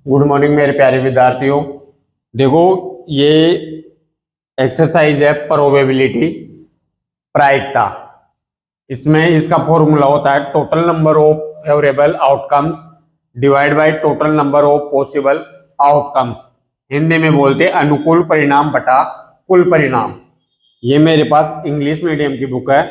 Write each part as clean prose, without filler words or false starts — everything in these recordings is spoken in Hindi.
गुड मॉर्निंग मेरे प्यारे विद्यार्थियों। देखो, ये एक्सरसाइज है प्रोबेबिलिटी, प्रायिकता। इसमें इसका फॉर्मूला होता है total number of favourable outcomes divide by total number of possible outcomes. Hindi में बोलते हैं अनुकूल परिणाम बटा कुल परिणाम। ये मेरे पास इंग्लिश मीडियम की बुक है।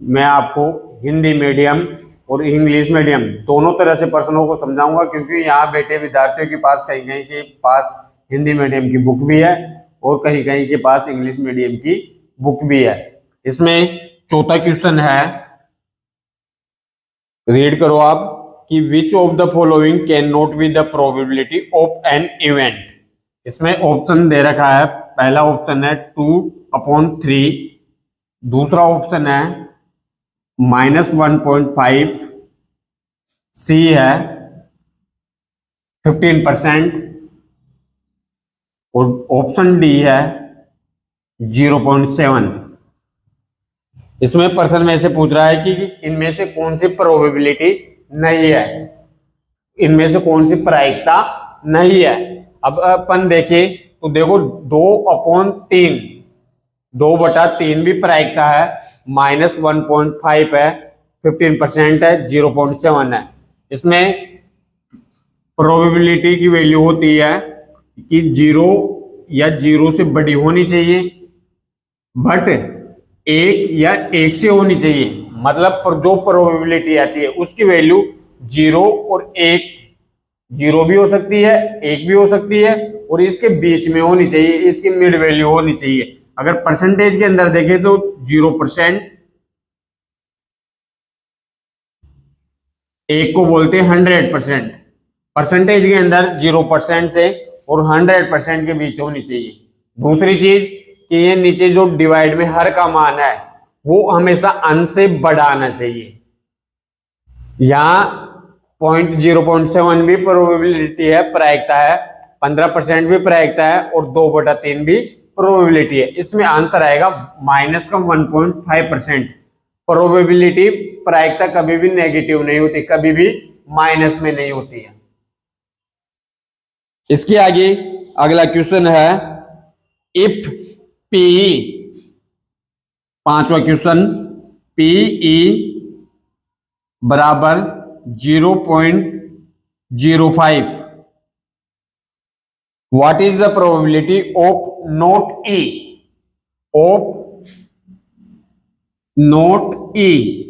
मैं आपको हिंदी मीडियम और इंग्लिश मीडियम दोनों तरह से प्रश्नों को समझाऊंगा, क्योंकि यहाँ बैठे विद्यार्थियों के पास कहीं कहीं के पास हिंदी मीडियम की बुक भी है और कहीं कहीं के पास इंग्लिश मीडियम की बुक भी है। इसमें चौथा क्वेश्चन है, रीड करो आप, कि which of the following can not be the probability of an event. इसमें ऑप्शन दे रखा है। पहला ऑप्शन है 2/3, दूसरा ऑप्शन है -1.5, सी है 15% और ऑप्शन डी है 0.7। इसमें प्रश्न में से पूछ रहा है कि इनमें से कौन सी प्रोबेबिलिटी नहीं है, इनमें से कौन सी प्रायिकता नहीं है। अब अपन देखें तो देखो 2/3, 2/3 भी प्रायिकता है, -1.5 है, 15% है, 0.7 है। इसमें प्रोबेबिलिटी की वैल्यू होती है कि 0 या 0 से बड़ी होनी चाहिए, बट 1 या 1 से होनी चाहिए। मतलब जो प्रोबेबिलिटी आती है उसकी वैल्यू 0 और 1, 0 भी हो सकती है, 1 भी हो सकती है, और इसके बीच में होनी चाहिए, इसकी मिड वैल्यू होनी चाहिए। अगर परसेंटेज के अंदर देखें तो 0%, एक को बोलते हैं 100%। परसेंटेज के अंदर 0% से और 100% के बीच होनी चाहिए। दूसरी चीज कि ये नीचे जो डिवाइड में हर का मान है वो हमेशा अंश से बड़ा आना चाहिए। यहां 0.7 भी प्रोबेबिलिटी है, प्रायिकता है, 15% भी प्रायिकता है और 2/3 भी प्रोबेबिलिटी है। इसमें आंसर आएगा -1.5%। प्रोबेबिलिटी, प्रायिकता कभी भी नेगेटिव नहीं होती, कभी भी माइनस में नहीं होती है। इसके आगे अगला क्वेश्चन है, इफ पीई, पांचवा क्वेश्चन, पीई बराबर 0.05, what is the probability of not E, of not E.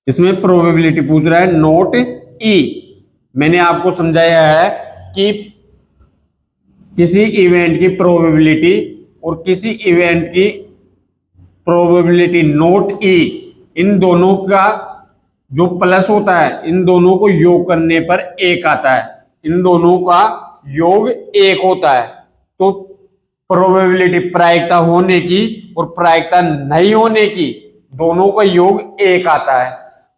इसमें प्रोबेबिलिटी पूछ रहा है नोट ई। मैंने आपको समझाया है कि किसी इवेंट की प्रोबेबिलिटी और किसी इवेंट की प्रोबेबिलिटी नोट ई, इन दोनों का जो प्लस होता है, इन दोनों को योग करने पर 1 आता है। इन दोनों का योग 1 होता है। तो प्रोबेबिलिटी प्रायिकता होने की और प्रायिकता नहीं होने की, दोनों का योग 1 आता है।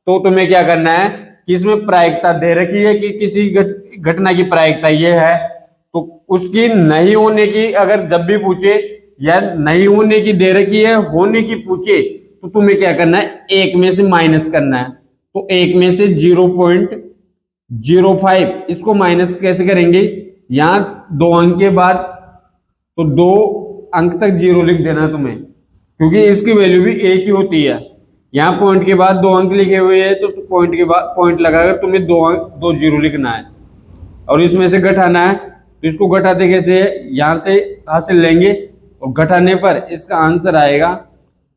तो तुम्हें क्या करना है कि इसमें प्रायिकता दे रखी है कि किसी घटना की प्रायिकता यह है, तो उसकी नहीं होने की अगर जब भी पूछे, या नहीं होने की दे रखी है, होने की पूछे, तो तुम्हें क्या करना है, 1 में से माइनस करना है। तो 1 में से 0.05, इसको माइनस कैसे करेंगे, यहां 2 अंक के बाद तो 2 अंक तक 0 लिख देना है तुम्हें, क्योंकि इसकी वैल्यू भी 1 ही होती है। यहाँ पॉइंट के बाद 2 अंक लिखे हुए हैं, तो पॉइंट के बाद पॉइंट लगाकर तुम्हें 2 0 लिखना है और इसमें से घटाना है। तो इसको घटाते कैसे है, यहां से हासिल लेंगे और घटाने पर इसका आंसर आएगा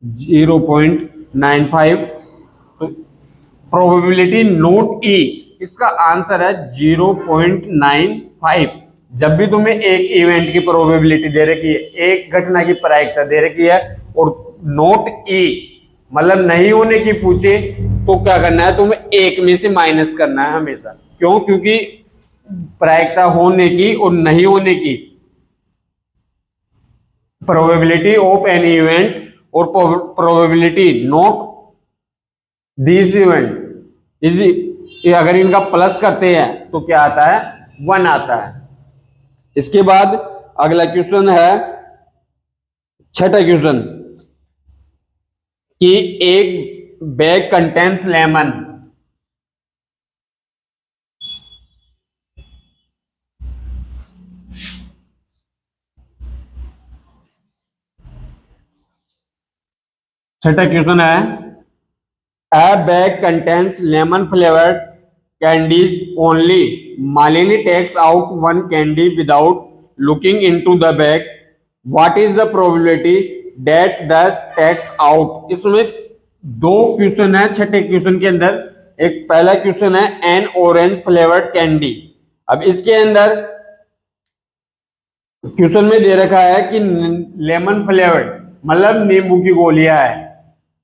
0.95। तो प्रोबेबिलिटी नोट ई, इसका आंसर है 0.95। जब भी तुम्हें एक इवेंट की प्रोबेबिलिटी दे रखी है, एक घटना की प्रायिकता दे रखी है और नोट ई मतलब नहीं होने की पूछे, तो क्या करना है, तुम्हें 1 में से माइनस करना है हमेशा। क्यों? क्योंकि प्रायिकता होने की और नहीं होने की, प्रोबेबिलिटी ऑफ एनी इवेंट और probability not this event is, अगर इनका प्लस करते हैं तो क्या आता है, 1 आता है। इसके बाद अगला क्वेश्चन है, छठा क्वेश्चन, कि एक बैग कंटेन्स लेमन। छठा क्वेश्चन है, A bag contains lemon flavored candies only. Malini takes out one candy without looking into the bag. What is the probability that the takes out? इसमें दो क्वेश्चन है छठे क्वेश्चन के अंदर। एक पहला क्वेश्चन है एन ऑरेंज फ्लेवर्ड कैंडी। अब इसके अंदर क्वेश्चन में दे रखा है कि लेमन फ्लेवर्ड मतलब नींबू की गोलियां है,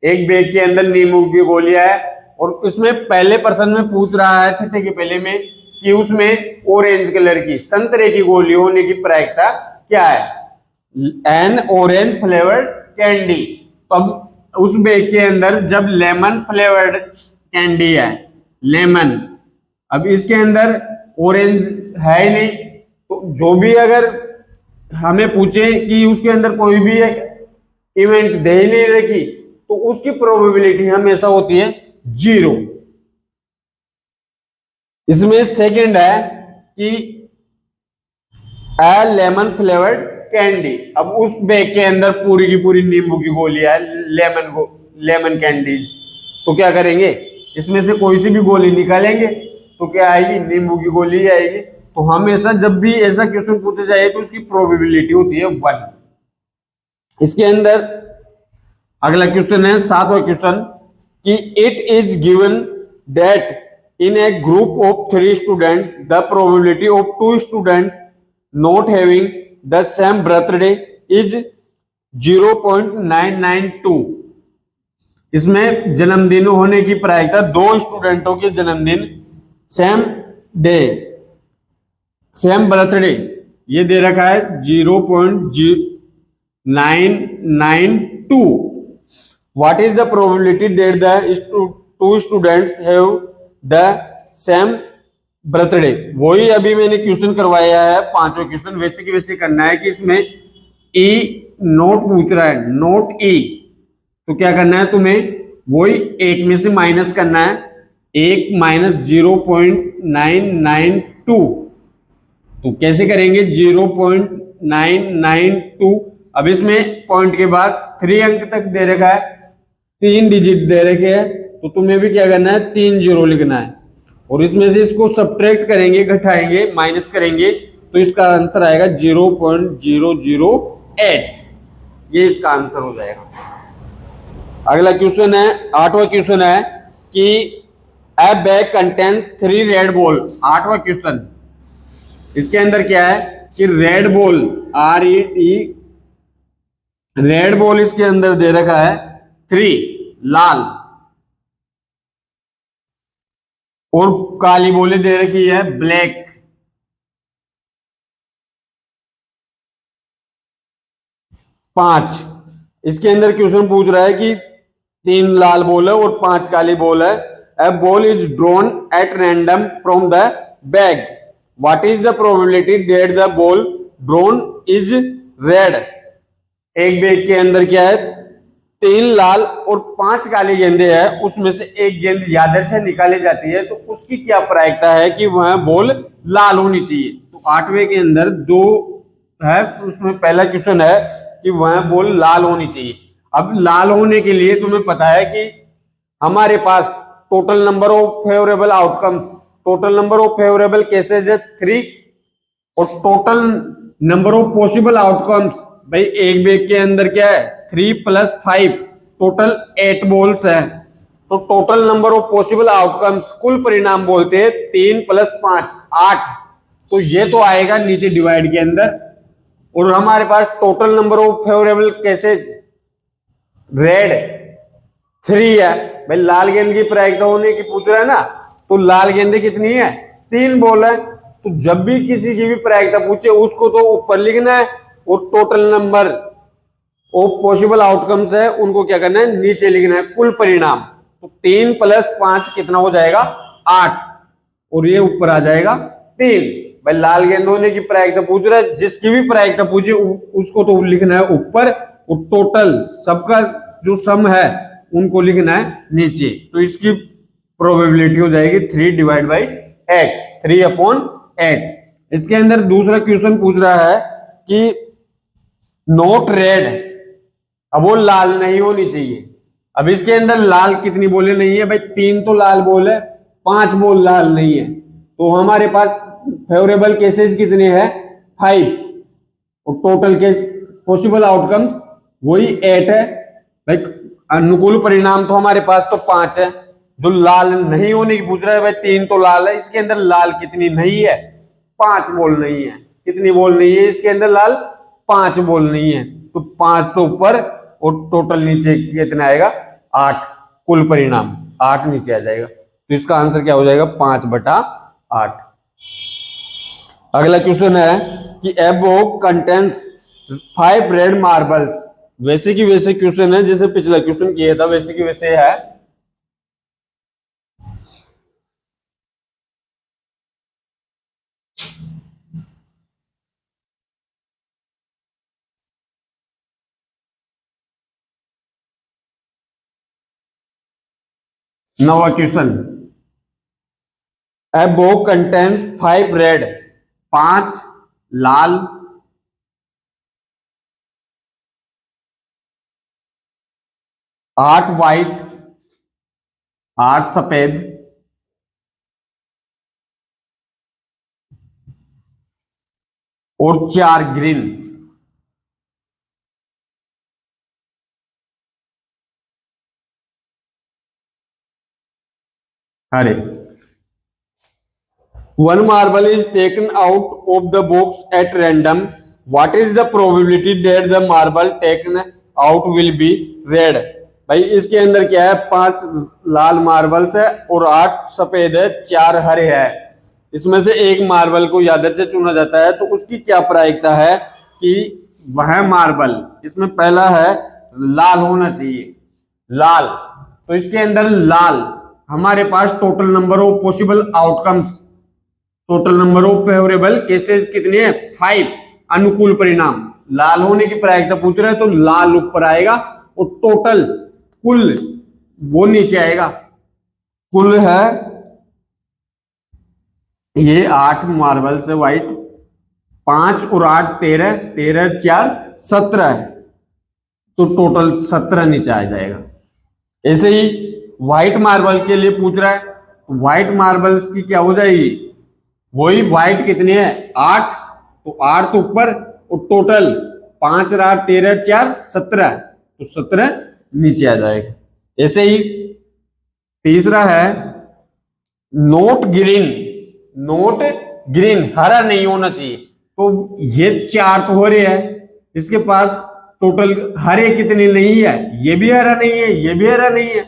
एक बैग के अंदर नींबू की गोलियां है, और इसमें पहले पर्सन में पूछ रहा है छठे के पहले में कि उसमें ऑरेंज कलर की संतरे की गोली होने की प्रायिकता क्या है, एन ऑरेंज फ्लेवर्ड कैंडी। तो अब उस बैग के अंदर जब लेमन फ्लेवर्ड कैंडी है, लेमन, अब इसके अंदर ऑरेंज है ही नहीं, तो जो भी अगर हमें पूछे कि उसके अंदर कोई भी इवेंट दे ही नहीं रखी तो उसकी प्रोबेबिलिटी हमेशा होती है 0। इसमें सेकंड है कि ए लेमन फ्लेवर्ड कैंडी। अब उस बैग के अंदर पूरी की पूरी नींबू की गोलियां है, लेमन कैंडी, तो क्या करेंगे, इसमें से कोई सी भी गोली निकालेंगे तो क्या आएगी, नींबू की गोली आएगी। तो हमेशा जब भी ऐसा क्वेश्चन पूछा जाए तो उसकी प्रोबेबिलिटी होती है 1। इसके अंदर अगला क्वेश्चन है सातवां क्वेश्चन कि it is given that in A group of 3 student the probability of 2 student not having the same birthday is 0.992। इसमें जन्मदिन होने की प्रायिकता, 2 स्टूडेंटों के जन्मदिन सेम डे सेम बर्थडे ये दे रखा है 0.992। What is the probability that the 2 students have the same birthday. वही अभी मैंने क्वेश्चन करवाया है, पांचवा क्वेश्चन वैसे की वैसे करना है कि इसमें ई नोट पूछ रहा है, नोट ई, तो क्या करना है तुम्हें, वही एक में से माइनस करना है, 1 माइनस 0.992। तो कैसे करेंगे, 0.992। अब इसमें पॉइंट के बाद 3 अंक तक दे रखा है, 3 डिजिट दे रखे हैं, तो तुम्हें भी क्या करना है, 3 जीरो लिखना है, और इसमें से इसको सब्ट्रैक्ट करेंगे, घटाएंगे, माइनस करेंगे, तो इसका आंसर आएगा 0.008। ये इसका आंसर हो जाएगा। अगला क्वेश्चन है, आठवां क्वेश्चन है कि ए बैग कंटेन्स 3 रेड बॉल। आठवां क्वेश्चन, इसके अंदर क्या है कि red ball, RED, red ball इसके अंदर दे रखा है 3 लाल, और काली बॉलें दे रखी है ब्लैक। पांच, इसके अंदर क्वेश्चन पूछ रहा है कि 3 लाल बॉल है और 5 काली बॉल है। A ball is drawn at random from the bag. What is the probability that the ball drawn is red. एक बैग के अंदर क्या है, 3 लाल और 5 काली गेंदे हैं, उसमें से एक गेंद यादृच्छिक से निकाली जाती है, तो उसकी क्या प्रायिकता है कि वह बॉल लाल होनी चाहिए। तो 8वें के अंदर 2 है, उसमें पहला क्वेश्चन है कि वह बॉल लाल होनी चाहिए। अब लाल होने के लिए तुम्हें पता है कि हमारे पास total number of favourable outcomes, total number of favourable cases है 3, और total number of possible outcomes, भाई एक बैग के अंदर क्या है 3 + 5, टोटल 8 बॉल्स है, तो total number of possible outcomes, कुल परिणाम बोलते हैं 3 + 5 8। तो ये तो आएगा नीचे डिवाइड के अंदर, और हमारे पास total number of favourable cases red 3 है, भाई लाल गेंद की प्रायिकता होने की पूछ रहा है ना, तो लाल गेंदे कितनी है, 3 बॉल है। तो जब भी किसी की भी प्रायिकता पूछे उसको तो ऊपर लिखना है, और total number of possible outcomes है उनको क्या करना है, नीचे लिखना है, कुल परिणाम। तो 3 + 5 कितना हो जाएगा, 8, और ये ऊपर आ जाएगा 3। भाई लाल गेंद होने की प्रायिकता पूछ रहा है, जिसकी भी प्रायिकता पूछे उसको तो लिखना है ऊपर, और टोटल सबका जो सम है उनको लिखना है नीचे। तो इसकी प्रोबेबिलिटी हो जाएगी 3/8, 3/8। इसके अंदर दूसरा क्वेश्चन पूछ रहा है कि नोट रेड, अब वो लाल नहीं होनी चाहिए, अब इसके अंदर लाल कितनी बॉलें नहीं है भाई? 3 तो लाल बॉल है, 5 बॉल लाल नहीं है। तो हमारे पास फेवरेबल केसेस कितने हैं? 5। और टोटल के पॉसिबल आउटकम्स वही 8 है भाई। अनुकूल परिणाम तो हमारे पास तो 5 है। जो लाल नहीं होने की पूछ रहा है भाई, 3 तो लाल है, इसके अंदर लाल कितनी नहीं है? 5 बॉल नहीं है। कितनी बॉल नहीं है इसके अंदर? लाल 5 बॉल नहीं है। तो 5 तो ऊपर और टोटल नीचे कितना आएगा? 8। कुल परिणाम 8 नीचे आ जाएगा। तो इसका आंसर क्या हो जाएगा? 5/8। अगला क्वेश्चन है कि a box contains 5 red marbles. वैसे की वैसे क्वेश्चन है जैसे पिछला क्वेश्चन किया था, वैसे की वैसे है। नवा question, a box contains 5 red, 5 Lal, 8 white, 8 सफेद और 4 ग्रीन। अरे, 1 marble is taken out of the box at random. What is the probability that the marble taken out will be red? भाई इसके अंदर क्या है? 5 लाल मार्बल्स है और 8 सफेद है, 4 हरे है। इसमें से एक मार्बल को यादृच्छिक से चुना जाता है, तो उसकी क्या प्रायिकता है कि वह मार्बल, इसमें पहला है लाल होना चाहिए, लाल। तो इसके अंदर लाल, हमारे पास total number of possible outcomes, total number of favourable cases कितने हैं? 5। अनुकूल परिणाम, लाल होने की प्रायिकता पूछ रहे हैं तो लाल ऊपर आएगा और टोटल कुल वो नीचे आएगा। कुल है ये 8 मार्बल से व्हाइट, 5 और 8 13, 13 4 17 है, तो टोटल 17 नीचे आ जाएगा। ऐसे ही व्हाइट मार्बल के लिए पूछ रहा है, व्हाइट मार्बल्स की क्या हो जाएगी? वही व्हाइट कितने हैं? 8, तो 8 तो ऊपर और टोटल 5 और 8 13 4 17, तो 17 नीचे आ जाएगा। ऐसे ही तीसरा है नोट ग्रीन, नोट ग्रीन हरा नहीं होना चाहिए। तो ये 4 तो हरे है, इसके पास टोटल हरे कितने नहीं है? ये भी हरा नहीं है, ये भी हरा नहीं है,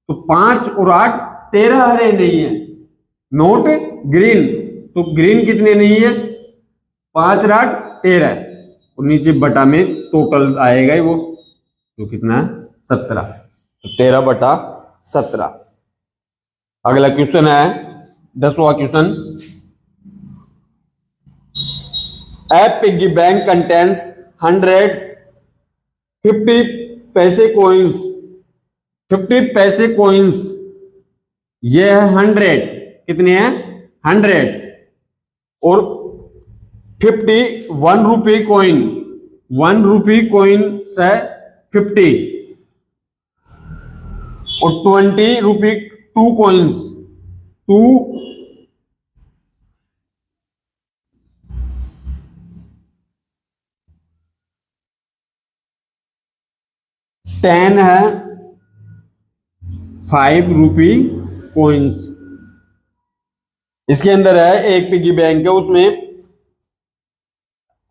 तो 5 और 8 13 हरे नहीं है। नोट ग्रीन, तो ग्रीन कितने नहीं है? 5 और 8 13, और नीचे बटा में टोटल आएगा ही वो, तो कितना है? 17, तो 13/17। अगला क्वेश्चन है 10वां क्वेश्चन, ए पिग्गी बैंक कंटेन्स 150 पैसे कॉइन्स, 50 पैसे कॉइन्स, ये है 100, कितने हैं? 100, और 50 1 रुपये कॉइन, 1 रुपये कॉइन से 50, और 20 रुपये 2 कॉइन्स, 2 10 है 5 रुपये कॉइन्स। इसके अंदर है एक पिगी बैंक है, उसमें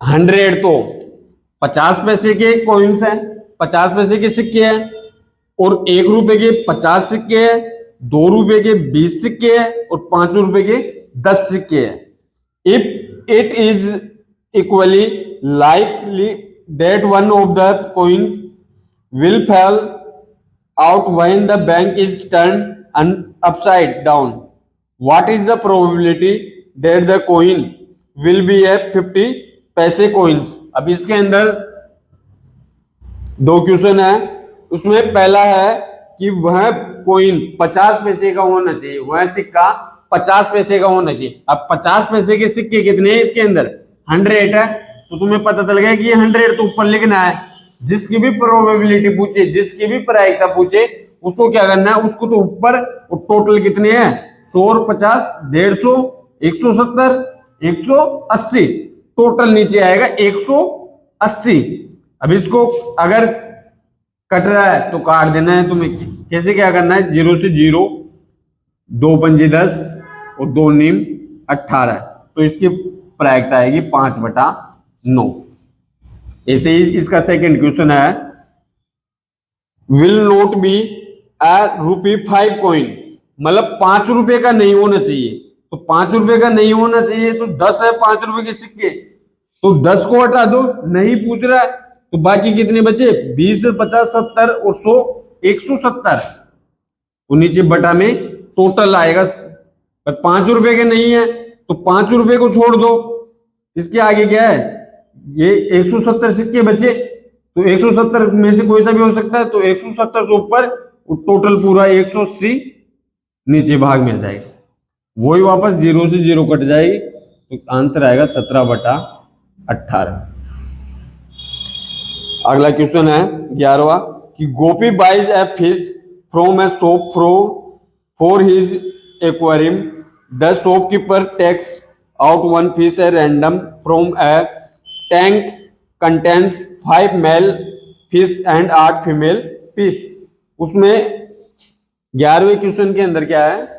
100 तो 50 पैसे के कॉइन्स हैं, 50 पैसे के सिक्के हैं, और 1 रुपए के 50 सिक्के हैं, 2 रुपए के 20 सिक्के हैं, और 5 रुपए के 10 सिक्के हैं। If it is equally likely that one of the coin will fall out when the bank is turned upside down. What is the probability that the coin will be a 50 पैसे coins? अब इसके अंदर 2 क्वेश्चन है, उसमें पहला है कि वह कोइन 50 पैसे का होना चाहिए, वह सिक्का 50 पैसे का होना चाहिए। अब 50 पैसे के सिक्के कितने हैं इसके अंदर? 100 है, तो तुम्हें पता चल गया कि ये 100 तो ऊपर लिखना है, जिसकी भी प्रोबेबिलिटी पूछे, जिसकी भी प्रायिकता पूछे, उसको क्या करना है, उसको तो ऊपर, और टोटल कितने हैं, 100 और 50, 150, 170, 180, टोटल नीचे आएगा 180। अब इसको अगर कट रहा है तो काट देना है तुम्हें। कैसे क्या करना है, 0 से 0, 2 पंजे 10 और 2 नीम 18, तो इसकी प्रायिकता आएगी 5/9। ऐसे ही इसका सेकंड क्वेश्चन है, विल नोट बी ₹5 कॉइन, मतलब 5 रुपए का नहीं होना चाहिए। तो 5 रुपए का नहीं होना चाहिए तो 10 है 5 रुपए के सिक्के, तो 10 को हटा दो, नहीं पूछ रहा है, तो बाकी कितने बचे, 20, 50, 70 और 100, 170। तो नीचे बटा में टोटल आएगा, पर 5 रुपए के नहीं है तो 5 रुपए को छोड़ दो, इसके आगे क्या है, ये 170 सिक्के बचे, तो 170 में से कोई सा भी हो सकता है, तो 170 के ऊपर टोटल पूरा 180 नीचे भाग मिल जाएगा, वही वापस 0 से 0 कट जाएगी, तो आंसर आएगा 17/18। अगला क्वेश्चन है 11वां, कि Gopi buys a fish from a shop for his aquarium, the shopkeeper takes out one fish a random from a tank contains 5 male fish and 8 female fish. उसमें 11वें क्वेश्चन के अंदर क्या है,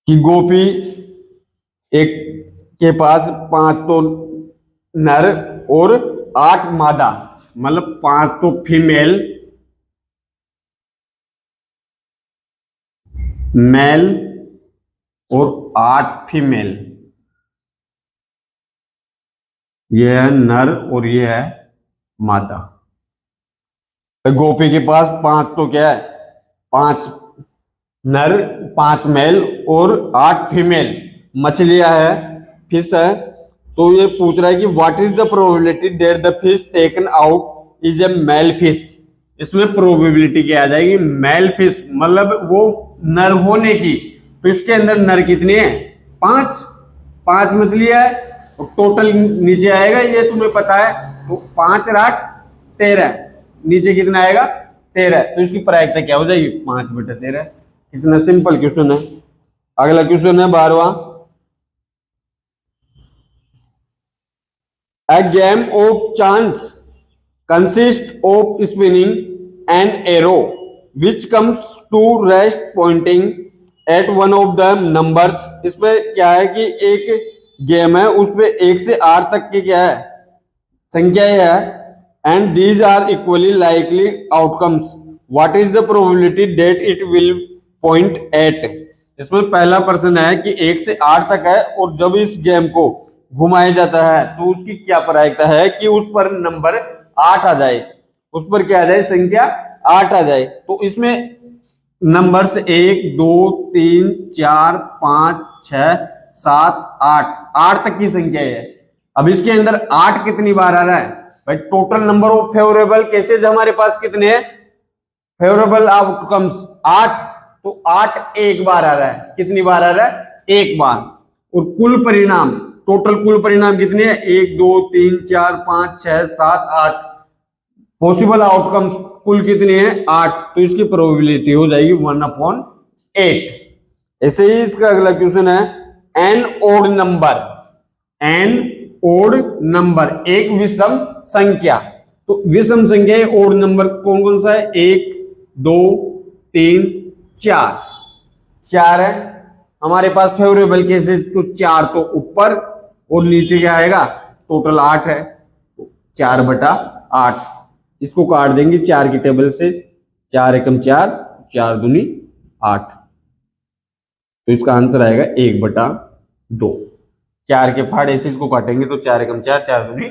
कि गोपी एक के पास 5 तो नर और 8 मादा, मतलब 5 तो फीमेल मेल और 8 फीमेल, ये है नर और ये है मादा। तो गोपी के पास 5 तो क्या है, 5 नर, 5 मेल और 8 फीमेल मछलियां है, फिश है। तो ये पूछ रहा है कि what is the probability that the fish taken out is a male fish. इसमें प्रोबेबिलिटी क्या आ जाएगी, मेल फिश, मतलब वो नर होने की, तो इसके अंदर नर कितने हैं, 5 मछलियां है, और टोटल नीचे आएगा, ये तुम्हें पता है, तो 5 और 8 13, नीचे कितना आएगा 13, तो इसकी प्रायिकता क्या हो जाएगी 5/13। कितना सिंपल क्वेश्चन है। अगला क्वेश्चन है 12वां, A game of chance consists of spinning an arrow which comes to rest pointing at one of the numbers। इसमें क्या है कि एक गेम है, उसपे 1 से 8 तक की क्या है, संख्याएं है, and these are equally likely outcomes, what is the probability that it will point at. इसमें पहला प्रश्न है कि 1 से 8 तक है, और जब इस गेम को घुमाया जाता है तो उसकी क्या प्रायिकता है कि उस पर नंबर 8 आ जाए, उस पर क्या आ जाए, संख्या 8 आ जाए। तो इसमें नंबर्स 1, 2, 3, 4, 5, 6, 7, 8 तक की संख्या है। अब इसके अंदर 8 कितनी बार आ रहा है भाई, total number of favourable cases हमारे पास कितने हैं, फेवरेबल आउटकम्स 8, तो 8 एक बार आ रहा है, कितनी बार आ रहा है, एक बार। और कुल परिणाम, टोटल कुल परिणाम कितने हैं, 1, 2, 3, 4, 5, 6, 7, 8, पॉसिबल आउटकम्स कुल कितने हैं 8, तो इसकी प्रोबेबिलिटी हो जाएगी 1/8। ऐसे ही इसका अगला क्वेश्चन है, an odd number, an odd number, एक विषम संख्या। तो विषम संख्या ओड नंबर कौन कौन सा है, 1, 2, 3, 4 है हमारे पास फेवरेबल केसेस, तो 4 तो ऊपर और नीचे क्या आएगा, टोटल 8 है, 4/8। इसको काट देंगे 4 की टेबल से, 4 एकम 4, 4 दूनी 8, तो इसका आंसर आएगा 1/2। 4 के फाड़े से इसको काटेंगे तो 4 एकम 4, 4 दूनी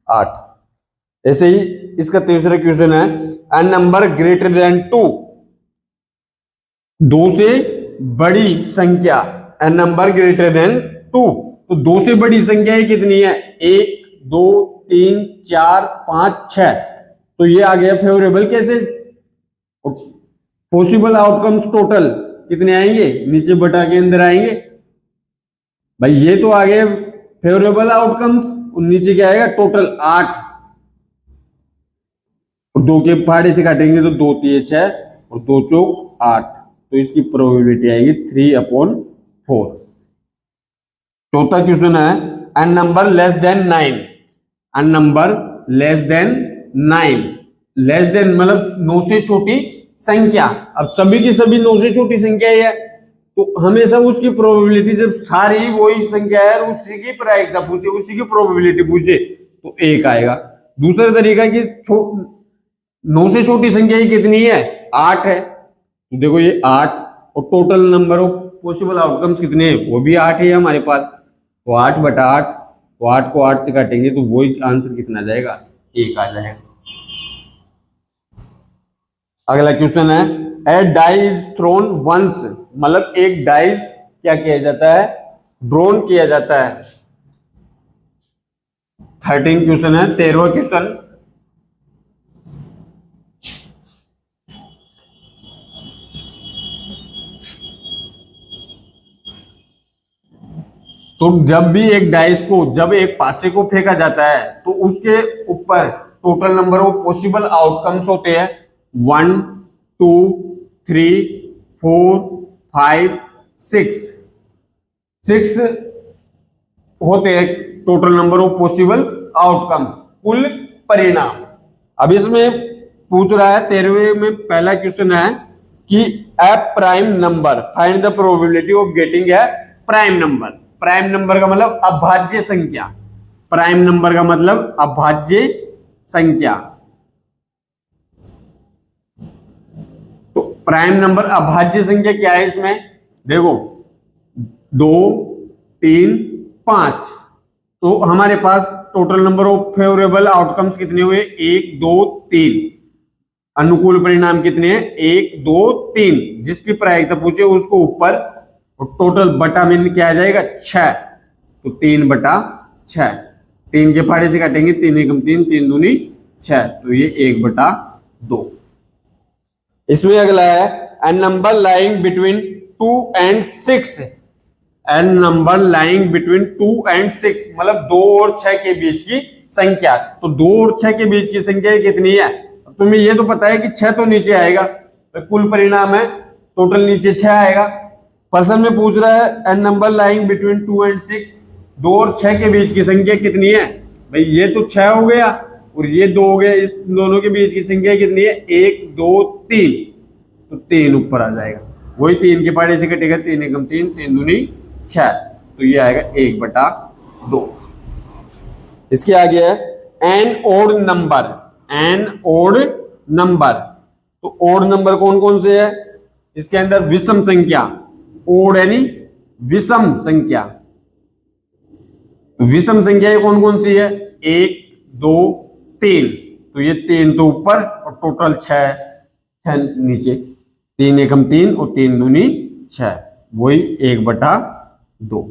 8। ऐसे ही इसका तीसरा क्वेश्चन है, अ नंबर ग्रेटर देन 2, 2 से बड़ी संख्या, अ नंबर ग्रेटर देन 2, तो 2 से बड़ी संख्या कितनी है, 1, 2, 3, 4, 5, 6, तो ये आ गया फेवरेबल केसेस। और पॉसिबल आउटकम्स टोटल कितने आएंगे, नीचे बटा के अंदर आएंगे। भाई ये तो आ गए फेवरेबल आउटकम्स, और नीचे क्या आएगा, टोटल 8। और 2 के पहाड़े से काटेंगे तो 2 3 6 और 2 चौक 8, तो इसकी प्रोबेबिलिटी आएगी 3/4। चौथा क्वेश्चन है an number less than 9, an number less than 9, less than मतलब 9 से छोटी संख्या। अब सभी की सभी 9 से छोटी संख्या ही है, तो हमेशा उसकी प्रोबेबिलिटी, जब सारी वही संख्या है और उसी की प्रायिकता पूछे, उसी की प्रोबेबिलिटी पूछे, तो 1 आएगा। दूसरा तरीका कि 9 से छोटी संख्या ही कितनी है, 8 है, तो देखो ये 8, और total number of possible outcomes कितने हैं, वो भी 8 है हमारे पास, तो 8/8, तो 8 को 8 से काटेंगे तो वही आंसर कितना आ जाएगा, 1 आ जाएगा। अगला क्वेश्चन है ए डाई इज थ्रोन वंस, मतलब एक डाइस क्या किया जाता है, ड्रोन किया जाता है। 13 क्वेश्चन है, 13वां क्वेश्चन, तो जब भी एक डाइस को, जब एक पासे को फेंका जाता है तो उसके ऊपर total number of possible outcomes होते हैं 1 2 3 4 5 6 होते हैं total number of possible outcome, कुल परिणाम। अब इसमें पूछ रहा है 13वें में पहला क्वेश्चन है कि a prime number find the probability of getting a prime number. Prime number का मतलब अभाज्य संख्या, प्राइम नंबर का मतलब अभाज्य संख्या। तो प्राइम नंबर अभाज्य संख्या क्या है, इसमें देखो 2 3 5, तो हमारे पास total number of favourable outcomes कितने हुए, 1 2 3, अनुकूल परिणाम कितने हैं, 1 2 3, जिसकी प्रायिकता पूछे उसको ऊपर, और टोटल बटा में क्या आ जाएगा 6, तो 3/6, 3 के फाड़े से काटेंगे 3 एकम 3, 3 दूनी 6, तो ये 1/2। इसमें अगला है an number lying between 2 and 6, an number lying between 2 and 6 मतलब 2 और 6 के बीच की संख्या। तो 2 और 6 के बीच की संख्या कितनी है, तुम्हें ये तो पता है कि 6 तो नीचे आएगा, तो कुल परिणाम है टोटल नीचे 6 आएगा। प्रश्न में पूछ रहा है an number lying between 2 and 6, 2 और 6 के बीच की संख्या कितनी है, भाई ये तो 6 हो गया और ये 2 हो गया, इस दोनों के बीच की संख्या कितनी है, 1 2 3, तो 3 ऊपर आ जाएगा, वही 3 के पहाड़े से कटेगा 3 एकम 3, 3 दूनी 6, तो ये आएगा 1/2। इसके आगे है an odd number, an odd number, तो ओड नंबर कौन कौन से है, इसके अंदर विषम संख्या, ओड यानी विषम संख्या, विषम संख्या ये कौन कौन सी है, 1 2 3, तो ये 3 तो ऊपर और टोटल 6 नीचे, 3 एकम 3 और 3 दूनी 6, वही 1/2।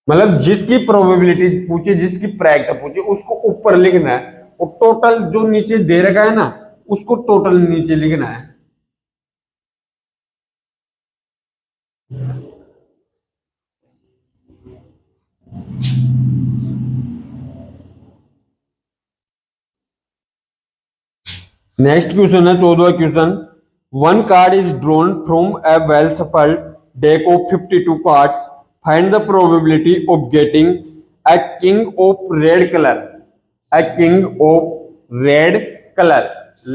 मतलब जिसकी प्रोबेबिलिटी पूछे, जिसकी प्रायिकता पूछे उसको ऊपर लिखना है, और टोटल जो नीचे दे रखा है ना उसको टोटल नीचे लिखना है। नेक्स्ट क्वेश्चन है 14वां question, one card is drawn from a well shuffled deck of 52 cards, find the probability of getting a king of red colour, a king of red colour,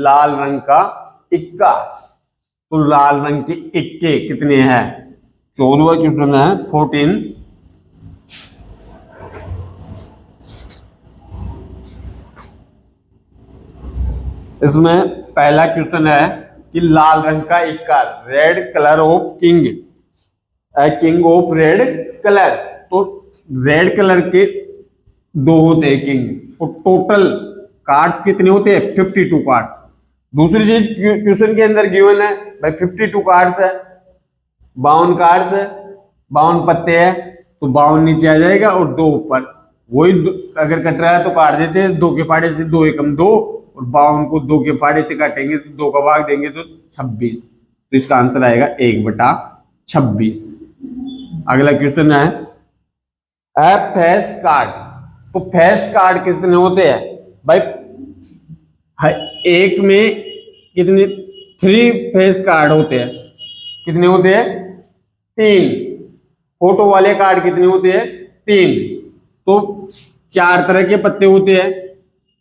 लाल रंग का इक्का। तो लाल रंग के इक्के कितने हैं, 14वां क्वेश्चन है 14, इसमें पहला क्वेश्चन है कि लाल रंग का इक्का, red colour of king, A king of red colour, तो रेड कलर के 2 होते हैं किंग, और टोटल कार्ड्स कितने होते हैं, 52 कार्ड्स। दूसरी चीज क्वेश्चन के अंदर गिवन है भाई 52 कार्ड्स है, 52 कार्ड्स है, 52 पत्ते हैं, तो 52 नीचे आ जाएगा और 2 ऊपर, वही अगर कट रहा है तो काट देते हैं, 2 के पाड़े से 2 एकम 2 और और 52 को 2 के फाड़े से काटेंगे तो 2 का भाग देंगे तो 26, तो इसका आंसर आएगा 1/26। अगला क्वेश्चन है फेस कार्ड। तो फेस कार्ड कितने होते हैं भाई? एक में कितने 3 फेस कार्ड होते हैं। कितने होते हैं? 3। फोटो वाले कार्ड कितने होते हैं? 3। तो 4 तरह के पत्ते होते हैं,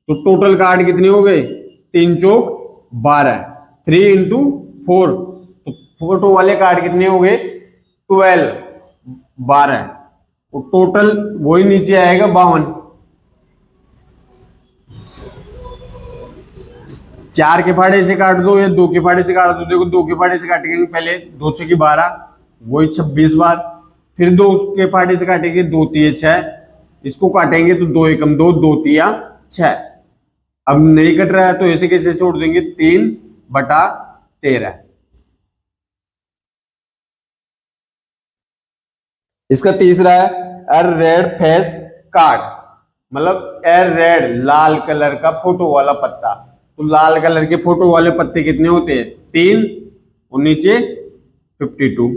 तो टोटल कार्ड कितने हो गए? 3 चौक 12, 3 इंटू 4, तो फोटो वाले कार्ड कितने हो गए? 12, 12, तो टोटल वही नीचे आएगा 52। 4 के फाड़े से काट दो या 2 के फाड़े से काट दो। देखो 2 के फाड़े से काटेंगे पहले 2 6 12, वही 26 बार। फिर 2 के फाड़े से काटेंगे 2 3 6, इसको काटेंगे तो 2 एकम 2, 2 3 6। अब नहीं कट रहा है तो ऐसे कैसे छोड़ देंगे? 3/13। इसका तीसरा है ए रेड फेस कार्ड, मतलब ए रेड लाल कलर का फोटो वाला पत्ता। तो लाल कलर के फोटो वाले पत्ते कितने होते हैं? 3 और नीचे 52,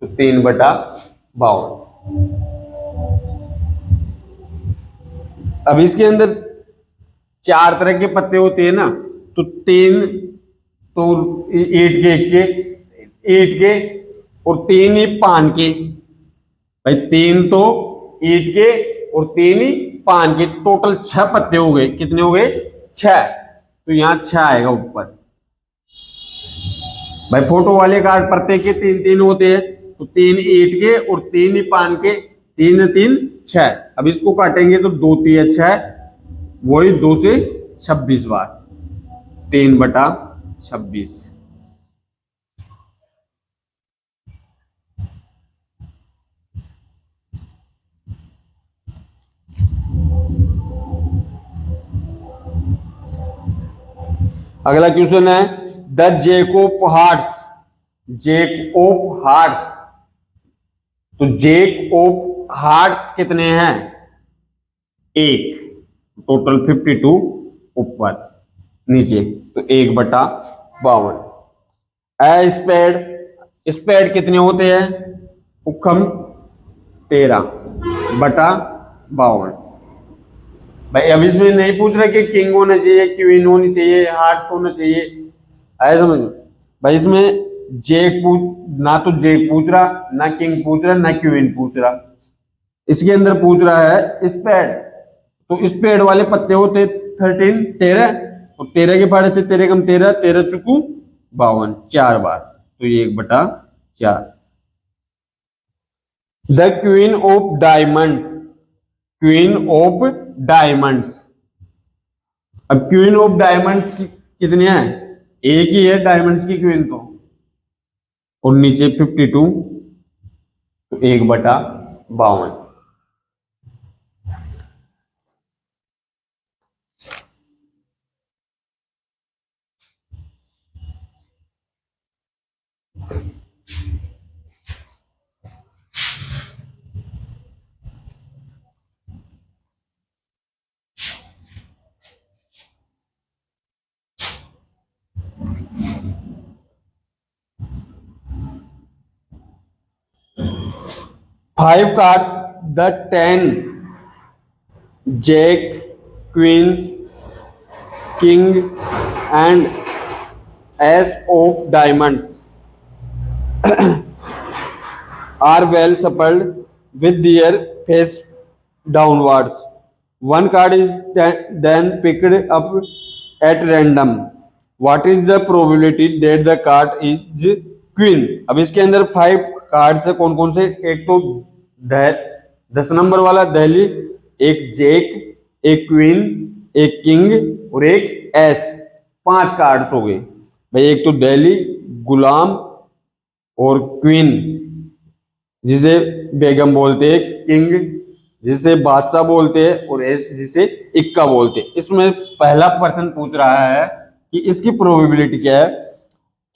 तो 3/52। अब इसके अंदर 4 तरह के पत्ते होते हैं ना, तो 3 तो ईंट के और 3 ही पान के। भाई 3 तो ईंट के और 3 ही पान के, टोटल 6 पत्ते हो गए। कितने हो गए? 6, तो यहां 6 आएगा ऊपर। भाई फोटो वाले कार्ड प्रत्येक के 3 होते हैं, तो 3 ईंट के और 3 ही पान के, 3 3 6। अब इसको काटेंगे तो 2 3 6, वही 2 से 26 बार, 3/26। अगला क्वेश्चन है the Jakob hearts. Jakob hearts, तो जेकोब हार्ट्स कितने हैं? 1, टोटल 52 ऊपर नीचे, तो 1/52। ए स्पेड कितने होते हैं? उखम 13/52। भाई अब इसमें नहीं पूछ रहा कि किंग होना चाहिए, क्वीन होनी चाहिए, हार्ट होना चाहिए, ऐसा समझ। भाई इसमें ना तो जेक पूछ रहा, ना किंग पूछ रहा, ना क्वीन पूछ रहा। इसके अंदर पूछ रहा है स्पेड। तो स्पेड वाले पत्ते होते 13, और 13 के फाड़े से 13 कम 13, 13 चुकू 52, 4 बार, तो ये 1/4। The queen of diamond. Queen of diamonds. अब क्वीन ऑफ डायमंड्स कितने हैं? एक ही है डायमंड्स की क्वीन तो, और नीचे 52, तो 1/52। Five cards the 10 jack, queen, king and ace of diamonds are well shuffled with their face downwards. One card is then picked up at random. What is the probability that the card is queen? अब इसके अंदर 5 कार्ड्स है, कौन कौन से? एक तो 10 नंबर वाला दहली, एक जैक, एक क्वीन, एक किंग और एक एस। 5 कार्ड्स हो गए भाई। एक तो दहली, गुलाम और क्वीन जिसे बेगम बोलते हैं, किंग जिसे बादशाह बोलते हैं, और एस जिसे इक्का बोलते हैं। इसमें पहला पर्सन पूछ रहा है कि इसकी प्रोबेबिलिटी क्या है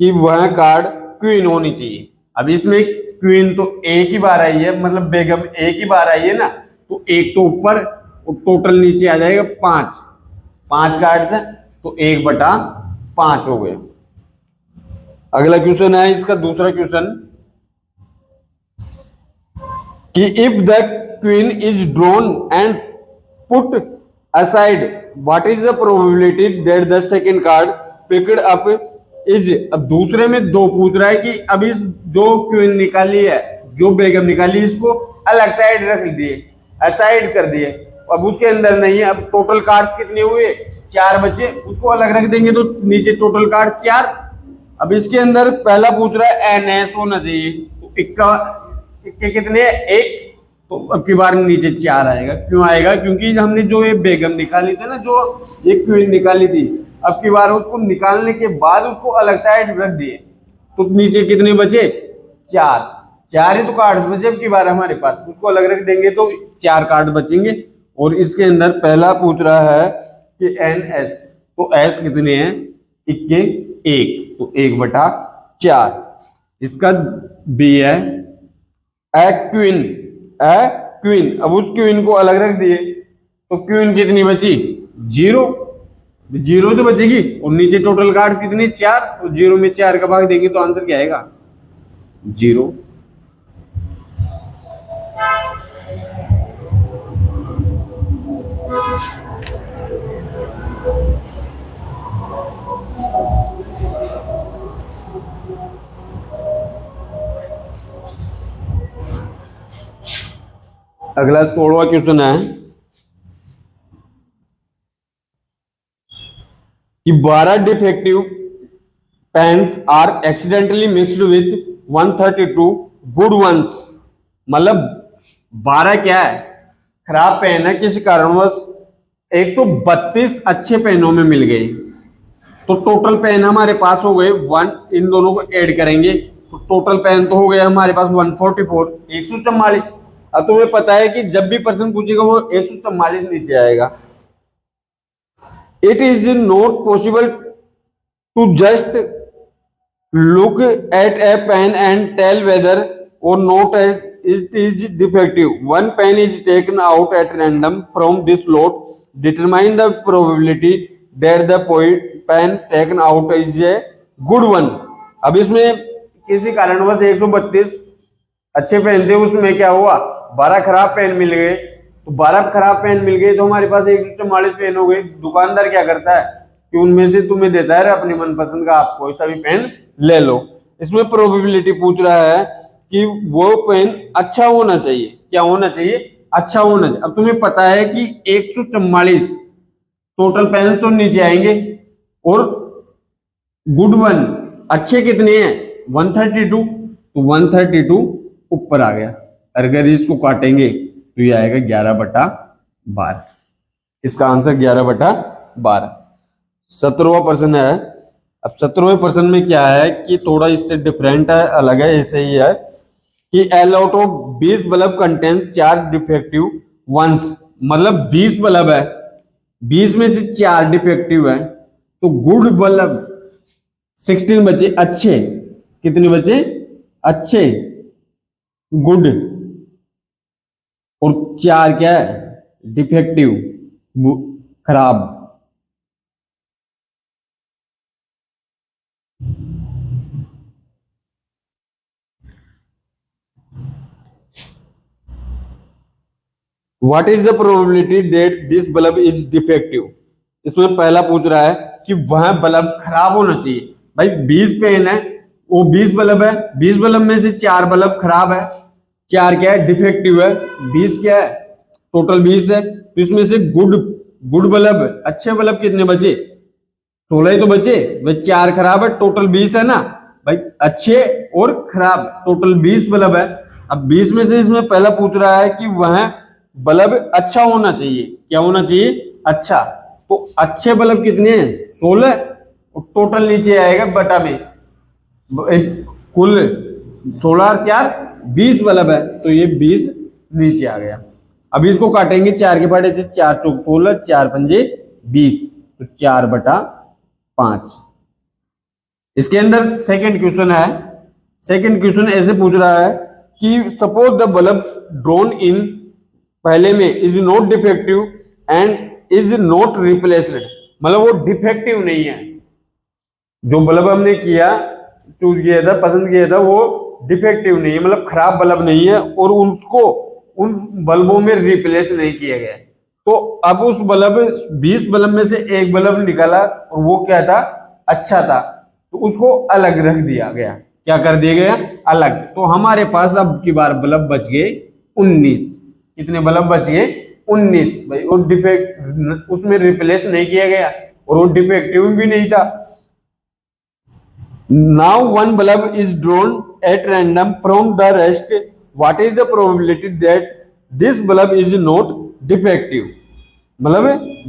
कि वह कार्ड क्वीन होनी चाहिए। अब इसमें क्वीन तो एक ही बार आई है, मतलब बेगम एक ही बार आई है ना, तो एक तो ऊपर और टोटल नीचे आ जाएगा 5 कार्ड है, तो 1/5 हो गया। अगला क्वेश्चन है इसका दूसरा क्वेश्चन कि if the queen is drawn and put aside what is the probability that the second card picked up is. अब दूसरे में दो पूछ रहा है कि अब इस जो क्वीन निकाली है, जो बेगम निकाली, इसको अलग साइड रख दिए, असाइड कर दिए, अब उसके अंदर नहीं है। अब टोटल कार्ड्स कितने हुए, 4 बचे, उसको अलग रख देंगे तो नीचे टोटल कार्ड 4। अब इसके अंदर पहला पूछ रहा है NS होना चाहिए, तो इक्के कितने, 1, तो अब की बार नीचे 4 आएगा। क्यों आएगा, क्योंकि हमने जो ये बेगम निकाली थी ना, जो ये क्वीन निकाली थी, अब की बार उसको निकालने के बाद उसको अलग साइड रख दिए, तो नीचे कितने बचे, 4 ही तो कार्ड बचे। अब की बार हमारे पास उसको अलग रख देंगे तो 4 कार्ड बचेंगे। और इसके अंदर पहला पूछ रहा है कि NS, तो S कितने हैं, इक्के 1, तो 1/4। इसका B है ए क्वीन। अब उस क्वीन को अलग रख दिए तो क्वीन कितनी बची, 0 तो बचेगी, और नीचे टोटल कार्ड्स कितने, 4, तो 0 में 4 का भाग देंगे तो आंसर क्या आएगा, 0। अगला 16वां क्वेश्चन है कि 12 defective pens are accidentally mixed with 132 good ones. मतलब 12 क्या है, खराब पेन है, किसी कारणवश 132 अच्छे पेनों में मिल गए, तो टोटल पेन हमारे पास हो गए 1, इन दोनों को ऐड करेंगे तो टोटल पेन तो हो गया हमारे पास 144, 144। अब तुम्हें पता है कि जब भी प्रश्न पूछेगा वो 144 नीचे आएगा। It is not possible to just look at a pen and tell whether or not it is defective. One pen is taken out at random from this lot. Determine the probability that the pen taken out is a good one. अब इसमें किसी कारणवश 132 अच्छे पेन थे, उसमें क्या हुआ, 12 खराब पेन मिल गए, तो 12 खराब पेन मिल गए तो हमारे पास 144 पेन हो गए। दुकानदार क्या करता है कि उनमें से तुम्हें देता है अपनी मनपसंद का, आप कोई सा भी पेन ले लो। इसमें प्रोबेबिलिटी पूछ रहा है कि वो पेन अच्छा होना चाहिए, क्या होना चाहिए, अच्छा होना चाहिए। अब तुम्हें पता है कि 144 टोटल पेन तो नीचे आएंगे, और गुड वन अच्छे कितने हैं, 132, तो 132 ऊपर आ गया। अगर इसको काटेंगे तो ये आएगा 11/12। इसका आंसर 11/12। 17वां प्रश्न है। अब 17वें प्रश्न में क्या है कि थोड़ा इससे डिफरेंट है, अलग है, ऐसे ही है कि a lot of 20 bulb contain 4 defective ones. मतलब 20 बल्ब है, 20 में से 4 डिफेक्टिव है, तो गुड बल्ब 16 बचे, अच्छे कितने बचे, अच्छे, गुड, और 4 क्या है, डिफेक्टिव, खराब। What is the probability that this bulb is defective? इसमें पहला पूछ रहा है कि वह बल्ब खराब होना चाहिए। भाई 20 पेन है, वो 20 बल्ब है, 20 बल्ब में से 4 बल्ब खराब है, 4 क्या है, डिफेक्टिव है, 20 क्या है, टोटल 20 है, तो इसमें से गुड बल्ब, अच्छे बल्ब कितने बचे, 16 ही तो बचे, भाई 4 खराब है, टोटल 20 है ना भाई, अच्छे और खराब टोटल 20 बल्ब है। अब 20 में से इसमें पहला पूछ रहा है कि वह बल्ब अच्छा होना चाहिए, क्या होना चाहिए, अच्छा, तो अच्छे बल्ब कितने हैं, 16, और टोटल नीचे आएगा बटा में, कुल 16 और 4 20 बल्ब है, तो ये 20 नीचे आ गया। अब इसको काटेंगे 4 के फाड़े से, 4 चौक 16, 4 पंजे 20, तो 4/5। इसके अंदर सेकंड क्वेश्चन है। सेकंड क्वेश्चन ऐसे पूछ रहा है कि suppose the bulb drawn in, पहले में is not defective and is not replaced. मतलब वो डिफेक्टिव नहीं है। जो बल्ब हमने चूज किया था, पसंद किया था, वो डिफेक्टिव नहीं है, मतलब खराब बल्ब नहीं है, और उसको उन बल्बों में रिप्लेस नहीं किया गया। तो अब उस 20 बल्ब में से एक बल्ब निकाला और वो क्या था, अच्छा था, तो उसको अलग रख दिया गया। क्या कर दिया गया, अलग। तो हमारे पास अब की बार बल्ब बच गए 19। कितने बल्ब बच गए, 19 भाई। वो डिफेक्ट उसमें रिप्लेस नहीं किया गया और वो डिफेक्टिव भी नहीं था। Now one bulb is drawn at random from the rest. What is the probability that this bulb is not defective? मतलब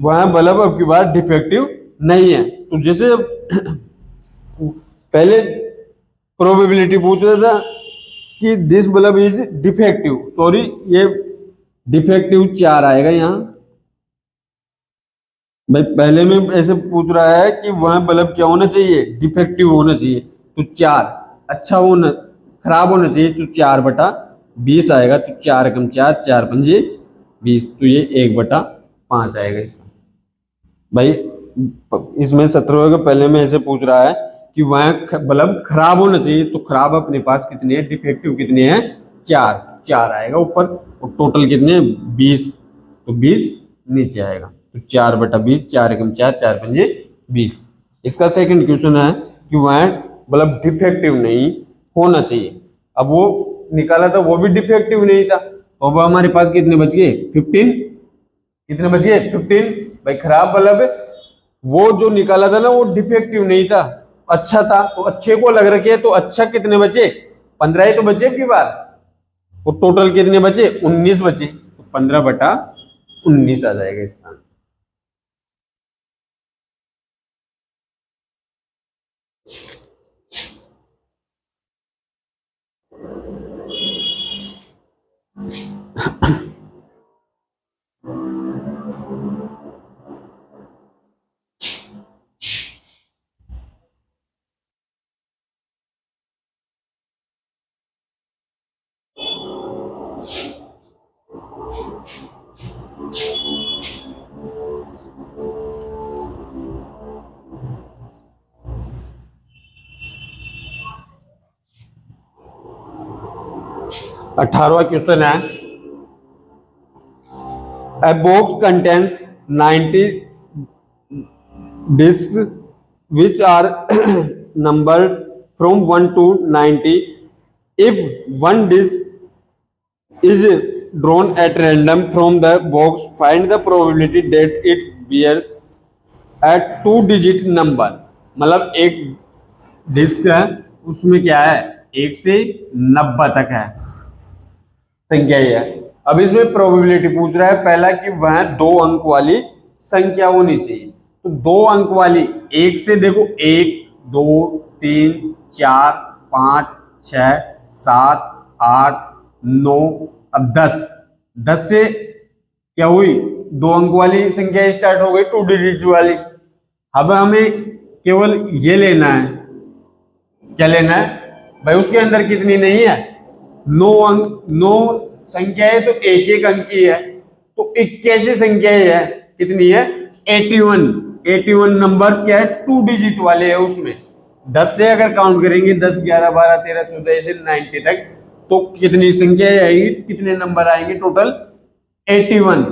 वह बल्ब अब की बार डिफेक्टिव नहीं है। तो जैसे पहले प्रोबेबिलिटी पूछ रहा था कि this bulb is defective, sorry ये डिफेक्टिव 4 आएगा यहाँ भाई। पहले में ऐसे पूछ रहा है कि वह बल्ब क्या होना चाहिए, डिफेक्टिव होना चाहिए, तो 4। अच्छा होना, खराब होना चाहिए, तो 4/20 आएगा। तो 4 कम 4, 4 पंजे 20, तो ये 1/5 आएगा इसका भाई। इसमें 17 के पहले में ऐसे पूछ रहा है कि वह बल्ब खराब होना चाहिए, तो खराब अपने पास कितने हैं, डिफेक्टिव कितने हैं, 4। 4 आएगा ऊपर, और टोटल कितने, 20, तो 20 नीचे आएगा। तो 4/20, 4 कम 4, 4 पंजे 20। इसका सेकंड क्वेश्चन है कि वह बल्ब डिफेक्टिव नहीं होना चाहिए। अब वो निकाला था, वो भी डिफेक्टिव नहीं था, तो अब हमारे पास कितने बच गए, 15। कितने बच गए, 15 भाई। खराब बल्ब है, वो जो निकाला था ना वो डिफेक्टिव नहीं था, अच्छा था, तो अच्छे को अलग रखे, तो अच्छा कितने बचे, 15 ही तो बचे की बार। तो टोटल कितने बचे, 19 बचे, तो 15/19 आ जाएगा इसका। 18वां क्वेश्चन है, A box contains 90 discs which are numbered from 1 to 90. If one disc is drawn at random from the box, find the probability that it bears a 2-digit number. मतलब एक डिस्क है, उसमें क्या है, 1 से 90 तक है संख्या ही है। अब इसमें प्रोबेबिलिटी पूछ रहा है पहला कि वह 2 अंक वाली संख्या होनी चाहिए। तो 2 अंक वाली, 1 से देखो, 1 2 3 4 5 6 7 8 9, अब 10 से क्या हुई, 2 अंक वाली संख्या स्टार्ट हो गई, 2 डिजिट वाली। अब हमें केवल ये लेना है, क्या लेना है भाई, उसके अंदर कितनी नहीं है, 9 अंक, 9 संख्या है, तो एक एक अंक की है, तो 81 संख्या है, कितनी है, 81। 81 नंबर्स क्या है, 2 डिजिट वाले है उसमें। 10 से अगर काउंट करेंगे, 10 11 12 13 14 ऐसे 90 तक, तो कितनी संख्या आएगी, कितने नंबर आएंगे टोटल, 81।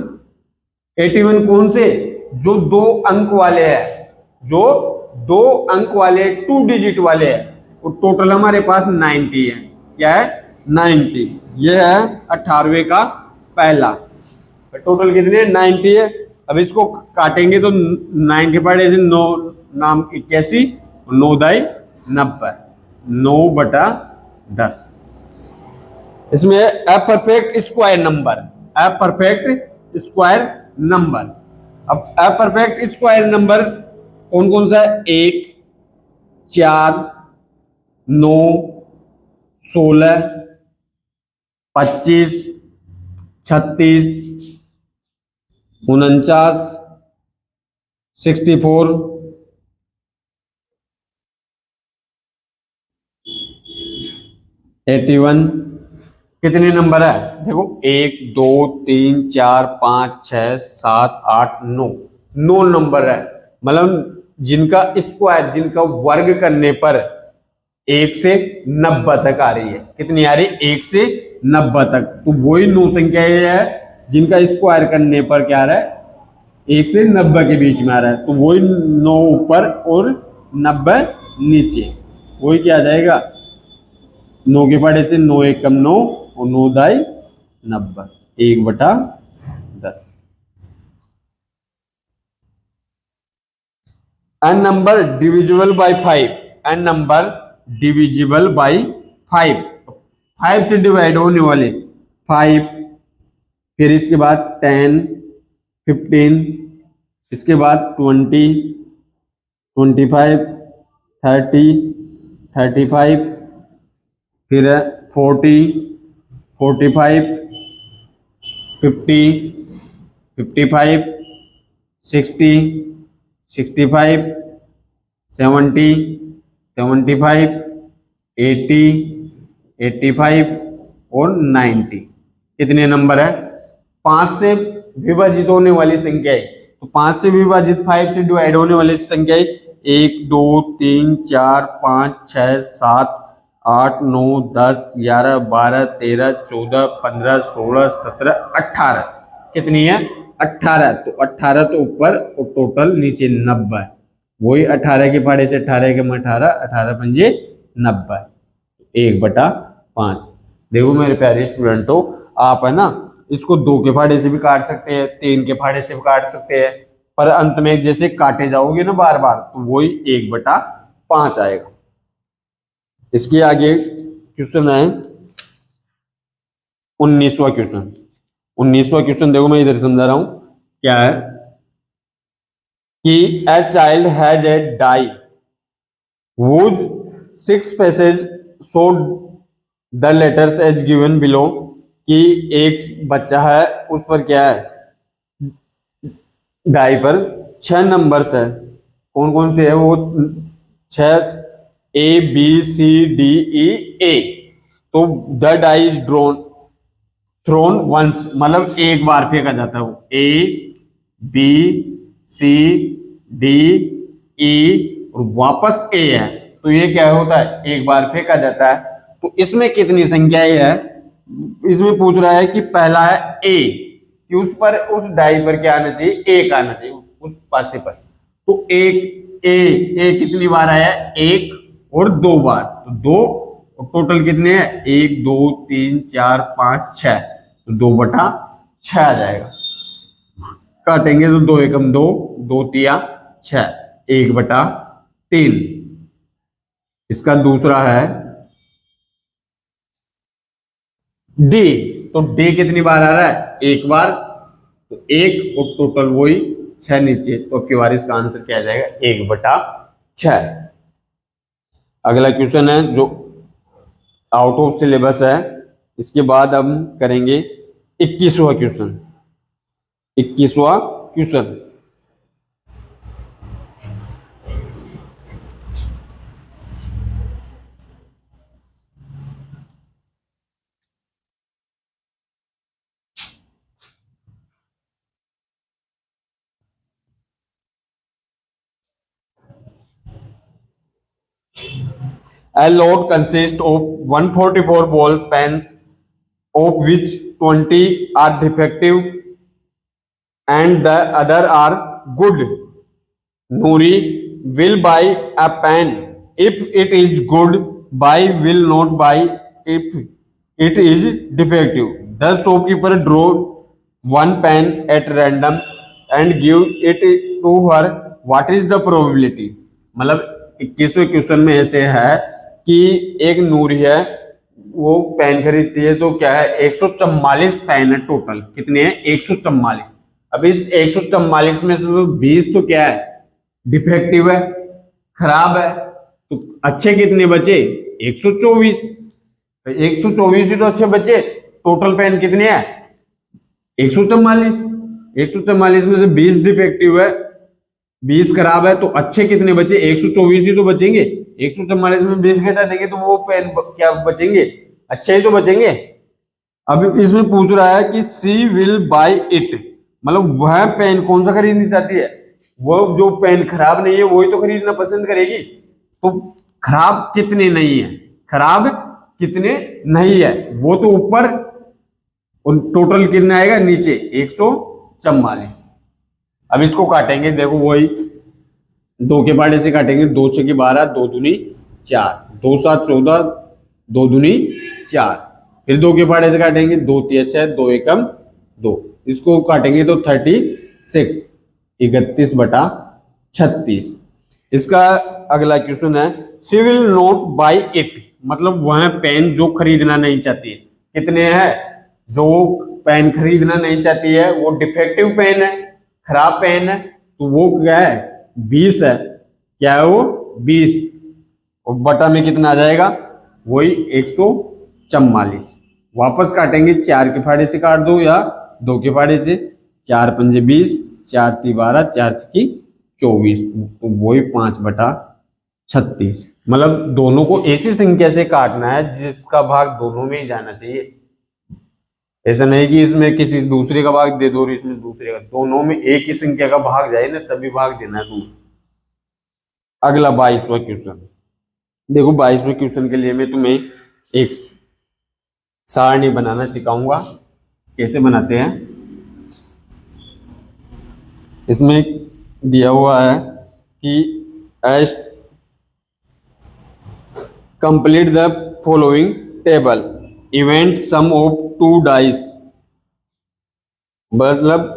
81 कौन से, जो 2 अंक वाले हैं, जो 2 अंक वाले 2 डिजिट वाले हैं, तो टोटल हमारे पास 90 है। क्या है, 90। यह है 18वें का पहला, टोटल कितने, 90 है। अब इसको काटेंगे तो 9 के पड़े 9 नाम 81, 9 दाई 90, 9/10। इसमें a perfect square number, a perfect square number. अब ए परफेक्ट स्क्वायर नंबर कौन कौन सा है, 1 4 9 16 25 36 49 64 81। कितने नंबर है, देखो 1 2 3 4 5 6 7 8 9, 9 नंबर है। मतलब जिनका स्क्वायर, जिनका वर्ग करने पर 1 से 90 तक आ रही है। कितनी आ रही है? 1 से 90 तक। तो वही 9 संख्या ये है जिनका स्क्वायर करने पर क्या आ रहा है? 1 से 90 के बीच में आ रहा है। तो वही 9 ऊपर और 90 नीचे, वही क्या आ जाएगा? 9 के पहाड़े से 9 एकम 9 और 9 दाई 90, 1/10। An number divisible by 5, an number divisible by 5, 5 से डिवाइड होने वाले 5, फिर इसके बाद 10, 15, इसके बाद 20, 25, 30, 35, फिर 40, 45, 50, 55, 60, 65, 70, 75, 80, 85 और 90। कितने नंबर है? 5 से विभाजित होने वाली संख्या है। तो 5 से विभाजित 5 से डिवाइड होने वाली संख्या है 1, 2, 3, 4, 5, 6, 7, 8, 9, 10, 11, 12, 13, 14, 15, 16, 17, 18। कितनी है? 18। तो 18 तो ऊपर और टोटल नीचे 90। वही 18 के पहाड़े से 18 के 18, 18 पंजे 90, 1/5। देखो मेरे प्यारे स्टूडेंटों, आप है ना इसको 2 के फाड़े से भी काट सकते हैं, 3 के फाड़े से भी काट सकते हैं, पर अंत में जैसे काटे जाओगे ना बार बार, तो वही 1/5 आएगा। इसके आगे क्वेश्चन है 19वां क्वेश्चन। 19वां क्वेश्चन देखो मैं इधर समझा रहा हूं क्या है कि a child has a die whose 6 faces show the letters as given below, कि एक बच्चा है उस पर क्या है? डाई पर 6 नंबर्स है। कौन कौन से है वो? 6, ABCDEA। तो the die is thrown once, मतलब एक बार फेंका जाता है वो। ABCDE और वापस A है, तो ये क्या होता है? एक बार फेंका जाता है। तो इसमें कितनी संख्याएं है? इसमें पूछ रहा है कि पहला है A, कि उस पर, उस डाई पर क्या आना चाहिए? 1 आना चाहिए उस पासे पर। तो एक ए कितनी बार आया? 1 और 2 बार, तो 2, और टोटल कितने हैं? 1, 2, 3, 4, 5, 6, तो 2/6 आ जाएगा। काटेंगे तो 2 एकम 2, 2 तिया 6, 1/3। इसका दूसरा है डी। तो डी कितनी बार आ रहा है? 1 बार, तो 1 और टोटल वही 6 नीचे, तो अब की बार इसका आंसर क्या आ जाएगा? 1/6। अगला क्वेश्चन है जो आउट ऑफ सिलेबस है। इसके बाद हम करेंगे 21वां क्वेश्चन। 21वां question, a load consists of 144 ball pens, of which 20 are defective and the other are good. Noori will buy a pen if it is good, buy will not buy if it is defective. The shopkeeper draw one pen at random and give it to her. What is the probability? मतलब 21वें क्वेश्चन में ऐसे है कि एक नूरी है, वो पेन खरीदती है, तो क्या है? 144 पेन है टोटल। कितने हैं? 144। अब इस 144 में से 20 तो क्या है? डिफेक्टिव है, खराब है। तो अच्छे कितने बचे? 124। 124 ही तो अच्छे बचे। टोटल पेन कितने हैं? 144। 144 में से 20 डिफेक्टिव है, 20 खराब है, तो अच्छे कितने बचे? 124 ही तो बचेंगे। 144 में 20 घटा देंगे तो वो पेन क्या बचेंगे? अच्छे ही तो बचेंगे। अब इसमें पूछ रहा है कि सी विल बाय इट, मतलब वह पेन कौन सा खरीदनी चाहती है? वो जो पेन खराब नहीं है वही तो खरीदना पसंद करेगी। तो खराब कितने नहीं है, खराब कितने नहीं है, वो तो ऊपर, और टोटल कितना आएगा नीचे 144। अब इसको काटेंगे, देखो वही दो के पाड़े से काटेंगे, 2 6 12, 2 दूनी 4, 2 7 14, 2 दूनी 4, फिर 2 के पाड़े से काटेंगे, 2 3 6, 2 एकम 2, इसको काटेंगे तो 36, 31/36। इसका अगला क्वेश्चन है, she will not by it, मतलब वह पेन जो खरीदना नहीं चाहती है, कितने हैं, जो पेन खरीदना नहीं चाहती है वो डिफेक्टिव पेन है, खराब पेन है, तो वो क्या है 20 है, क्या है वो 20, और बटा में कितना आ जाएगा वही 144। वापस काटेंगे, 4 के फाड़े से काट दो या 2 के फाड़े से, 4 पंजे 20, 4 ती 12, 4 छकी 24, तो वही 5/36। मतलब दोनों को ऐसी संख्या से काटना है जिसका भाग दोनों में ही जाना चाहिए। ऐसा नहीं कि इसमें किसी दूसरे का भाग दे दो और इसमें दूसरे का, दोनों में एक ही संख्या का भाग जाए ना तभी भाग देना है तुम्हें। अगला 22वां क्वेश्चन, देखो 22वें क्वेश्चन के लिए मैं तुम्हें एक सारणी बनाना सिखाऊंगा, कैसे बनाते हैं। इसमें दिया हुआ है कि as complete the following table, event sum of 2 dice, मतलब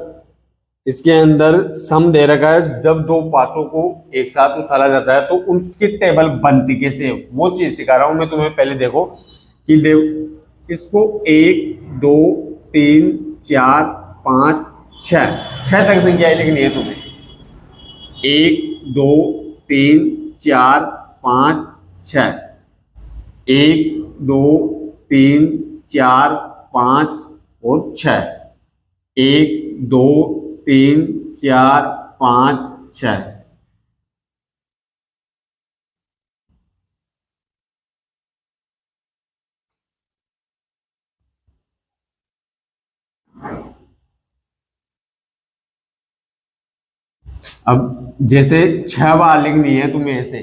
इसके अंदर सम दे रखा है, जब 2 पासों को एक साथ उछाला जाता है तो उसकी टेबल बनती कैसे, वो चीज सिखा रहा हूं मैं तुम्हें। पहले देखो कि इसको 1 2 3 4 5 6 तक संख्याएं लिखनी है तुम्हें, 1 2 3 4 5 6, 1 2 3 4 5 और 6, 1 2 3 4 5 6। अब जैसे 6 बार लिखनी है तुम्हें ऐसे,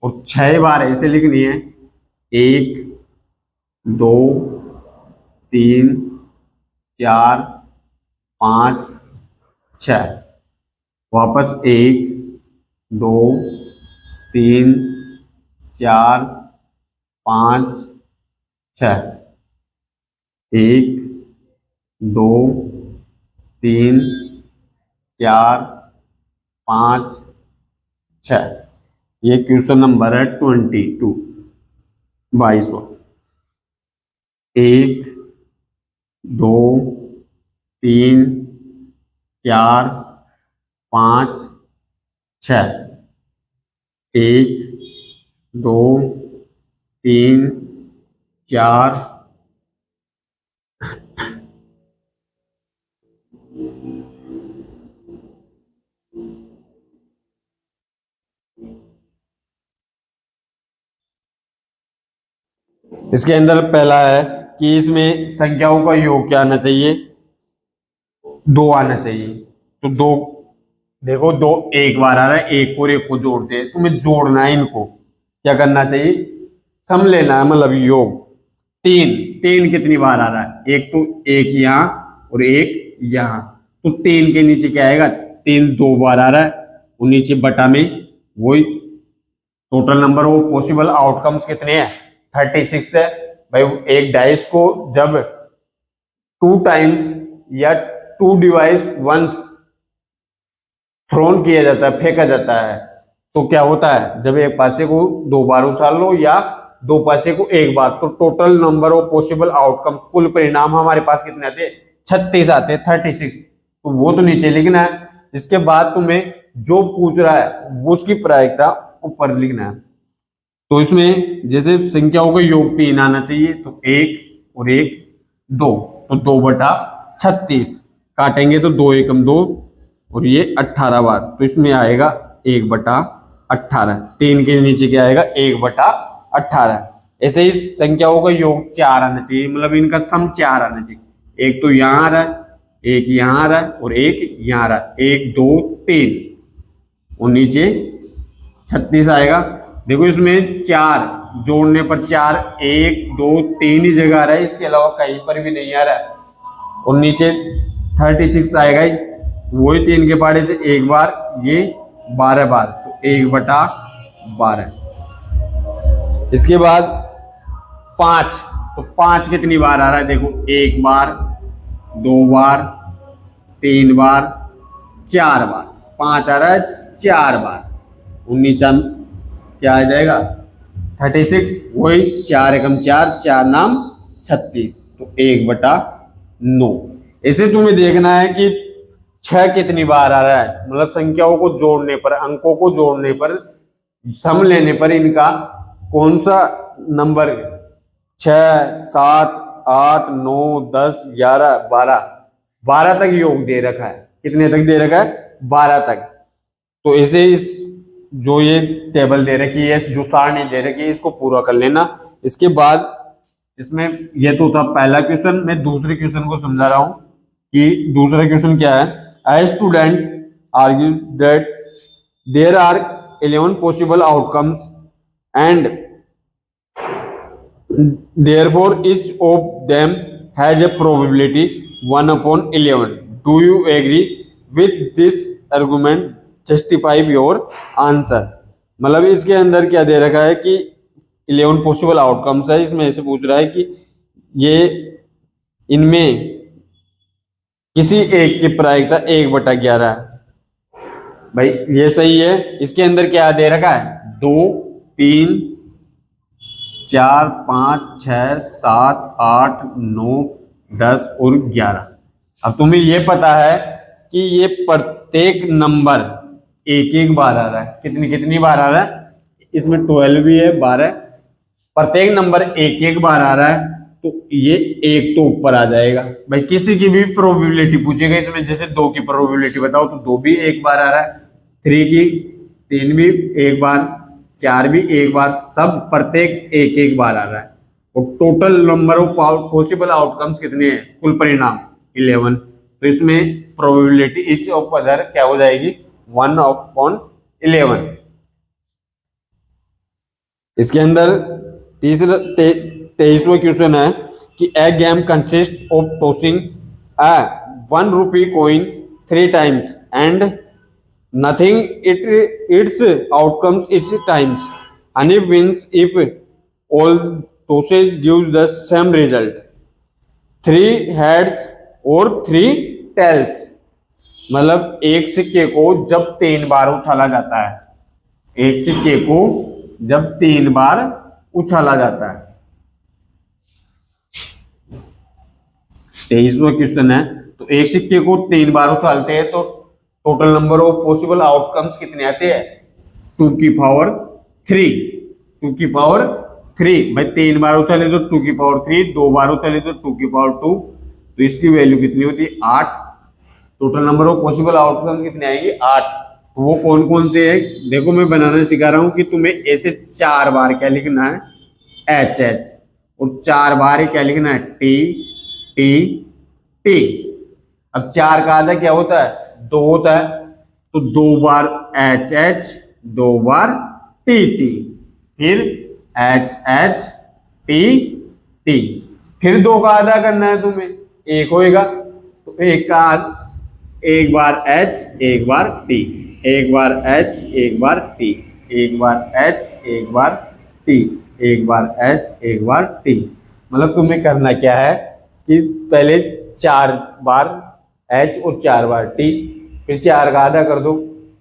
और 6 बार ऐसे लिखनी है, 1 2 3 4 5 6, वापस 1 2 3 4 5 6, 1 2 3 4 5 6। ये क्वेश्चन नंबर है 22, 22वां। 1 2 3 4 5 6, 1 2 3 4 इसके अंदर पहला है कि इसमें संख्याओं का योग क्या आना चाहिए, 2 आना चाहिए। तो 2 देखो, 2 एक बार आ रहा है, एक और एक को जोड़ते हैं, तुम्हें जोड़ना है, इनको क्या करना चाहिए, सम लेना है, मतलब योग। 3 3 कितनी बार आ रहा है, एक तो एक यहाँ और एक यहाँ, तो 3 के नीचे क्या आएगा, 3 2 बार आ रहा है, और नीचे बटा में वही total number of possible outcomes कितने हैं 36 है। भाई एक डाइस को जब 2 टाइम्स या 2 डिवाइस वंस थ्रोन किया जाता है, फेंका जाता है, तो क्या होता है, जब एक पासे को 2 बार उछाल लो या 2 पासे को एक बार, तो total number of possible outcomes, कुल परिणाम हमारे पास कितने आते हैं 36 आते हैं, 36, तो वो तो नीचे लिखना है। इसके बाद तुम्हें जो पूछ रहा है वो उसकी प्रायिकता ऊपर लिखना है। तो इसमें जैसे संख्याओं का योग 3 आना चाहिए, तो 1 और 1 2, तो 2/36 काटेंगे तो 2 एकम 2, और ये 18 बार, तो इसमें आएगा 1/18। 3 के नीचे क्या आएगा 1/18। ऐसे ही संख्याओं का योग 4 आना चाहिए, मतलब इनका सम 4 आना चाहिए। एक तो यहाँ आ रहा है, एक यहाँ आ रहा है और एक यहाँ आ रहा है, 1 2 3, और नीचे 36 आएगा। देखो इसमें 4 जोड़ने पर 4, 1 2 3 ही जगह आ रहा है, इसके अलावा कहीं पर भी नहीं आ रहा है। और नीचे 36 आएगा ही, वही 3 के पहाड़े से एक बार, ये 12 बार, तो 1/12। इसके बाद 5, तो 5 कितनी बार आ रहा है, देखो 1 बार, 2 बार, 3 बार, 4 बार, 5 आ रहा है 4 बार। 19 क्या आ जाएगा 36, वही 4 एकम 4, 4 नाम 36, तो 1/9। इसे तुम्हें देखना है कि 6 कितनी बार आ रहा है, मतलब संख्याओं को जोड़ने पर, अंकों को जोड़ने पर, सम लेने पर इनका कौन सा नंबर 6 7 8 9 10 11 12 तक योग दे रखा है। कितने तक दे रखा है 12 तक। तो इसे इस जो ये टेबल दे रखी है, जो सारणी दे रखी है, इसको पूरा कर लेना। इसके बाद इसमें ये तो था पहला क्वेश्चन, मैं दूसरे क्वेश्चन को समझा रहा हूं कि दूसरा क्वेश्चन क्या है। A student argues that there are 11 possible outcomes and therefore each of them has a probability 1/11. Do you agree with this argument? Justify your answer. मतलब इसके अंदर क्या दे रखा है कि 11 पॉसिबल आउटकम्स है, इसमें ऐसे पूछ रहा है कि ये इनमें किसी एक की प्रायिकता 1/11 है। भाई ये सही है। इसके अंदर क्या दे रखा है 2 3 4 5 6 7 8 9 10 और 11। अब तुम्हें ये पता है कि ये प्रत्येक नंबर एक बार आ रहा है। कितनी बार आ रहा है, इसमें 12 भी है 12, प्रत्येक नंबर एक बार आ रहा है, तो ये एक तो ऊपर आ जाएगा। भाई किसी की भी प्रोबेबिलिटी पूछेगा इसमें, जैसे 2 की प्रोबेबिलिटी बताओ, तो 2 भी एक बार आ रहा है, 3 की, 3 भी एक बार, 4 भी एक बार, सब प्रत्येक एक बार आ रहा है। और total number of possible outcomes कितने हैं, कुल परिणाम 11। तो इसमें प्रोबेबिलिटी इच ऑफ अदर क्या हो जाएगी 1/11। इसके अंदर 23वां क्वेश्चन है कि a game consist of tossing a 1 rupee coin 3 times and nothing its outcomes each times. Hanif wins if all tosses gives the same result. 3 heads और 3 tails। मतलब एक सिक्के को जब 3 बार उछाला जाता है, एक सिक्के को जब 3 बार उछाला जाता है। 23वां क्वेश्चन है, तो एक सिक्के को 3 बार उछालते हैं तो total number of possible outcomes कितने आते हैं 2 की पावर 3। 2 की पावर 3, भाई 3 बार उछाले तो 2 की पावर 3, 2 बार उछाले तो 2 की पावर 2, तो इसकी वैल्यू कितनी होती है 8। Total number of possible outcome कितने आएंगे 8। तो वो कौन कौन से है, देखो मैं बनाना सिखा रहा हूं कि तुम्हें ऐसे 4 बार क्या लिखना है HH, और 4 बार ही क्या लिखना है T T T। अब 4 का आधा क्या होता है 2 होता है, तो 2 बार HH, 2 बार TT, फिर HH T T, फिर 2 का आधा करना है तुम्हें, 1 होएगा, तो 1 का एक बार H एक बार T, एक बार H एक बार T, एक बार H एक बार T, एक बार H एक बार T। मतलब तुम्हें करना क्या है कि पहले 4 बार H और 4 बार T, फिर 4 का आधा कर दो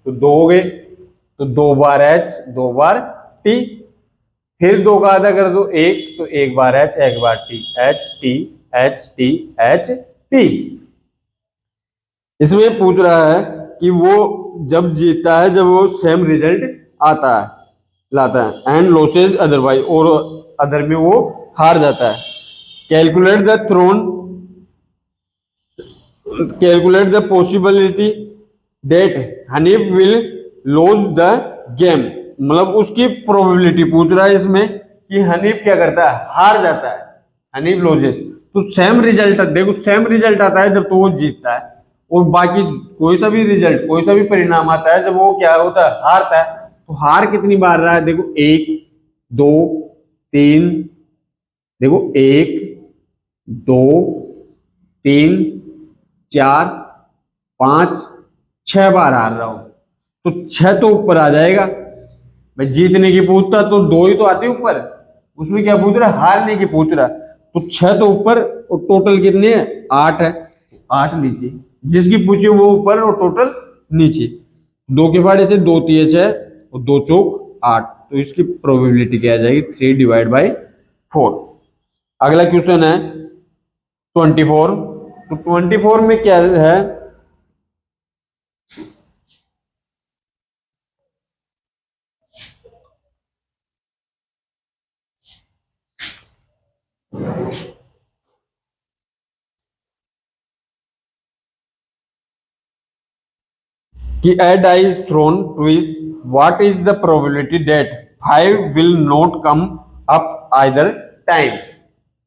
तो 2 हो गए, तो 2 बार H 2 बार T, फिर 2 का आधा कर दो 1, तो 1 बार H 1 बार T, H T H T H T। इसमें पूछ रहा है कि वो जब जीतता है जब वो सेम रिजल्ट आता है लाता है, एंड लॉसेज अदरवाइज, और अदर में वो हार जाता है। Calculate the throne, calculate the possibility that Hanif will lose the game. मतलब उसकी प्रोबेबिलिटी पूछ रहा है इसमें कि हनीफ क्या करता है हार जाता है, हनीफ लॉसेज। तो सेम रिजल्ट, देखो सेम रिजल्ट आता है जब तो वो जीतता है, और बाकी कोई सा भी रिजल्ट, कोई सा भी परिणाम आता है जब वो क्या होता है, हारता है, तो हार कितनी बार रहा है, देखो 1 2 3, देखो 1 2 3 4 5 6 बार हार रहा हूं, तो 6 तो ऊपर आ जाएगा। मैं जीतने की पूछता तो 2 ही तो आती ऊपर, उसमें क्या पूछ रहा है, हारने की पूछ रहा, तो 6 तो ऊपर और टोटल कितने है, 8 है, 8 नीचे, जिसकी पूछी वो ऊपर और टोटल नीचे। 2 के फाड़े से 2 तिये 6 और 2 चौक 8, तो इसकी प्रोबेबिलिटी क्या आ जाएगी, 3 डिवाइड बाई 4। अगला क्वेश्चन है 24। तो 24 में क्या है, कि a die is thrown twice, what is the probability that 5 will not come up either time।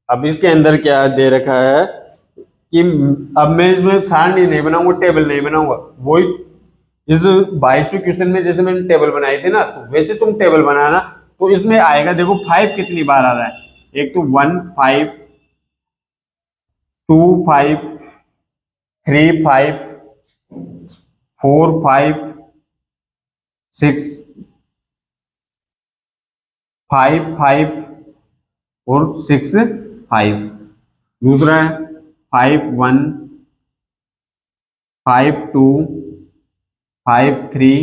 अब इसके अंदर क्या दे रखा है कि अब मैं इसमें सारणी नहीं बनाऊंगा, टेबल नहीं बनाऊंगा, वही इस 22वें क्वेश्चन में जैसे मैंने टेबल बनाई थी ना, तो वैसे तुम टेबल बनाना। तो इसमें आएगा, देखो 5 कितनी बार आ रहा है, एक तो 1 5 2 5 3 5 4 5 6 5 5 और 6 5। दूसरा है 5 1 5 2 5 3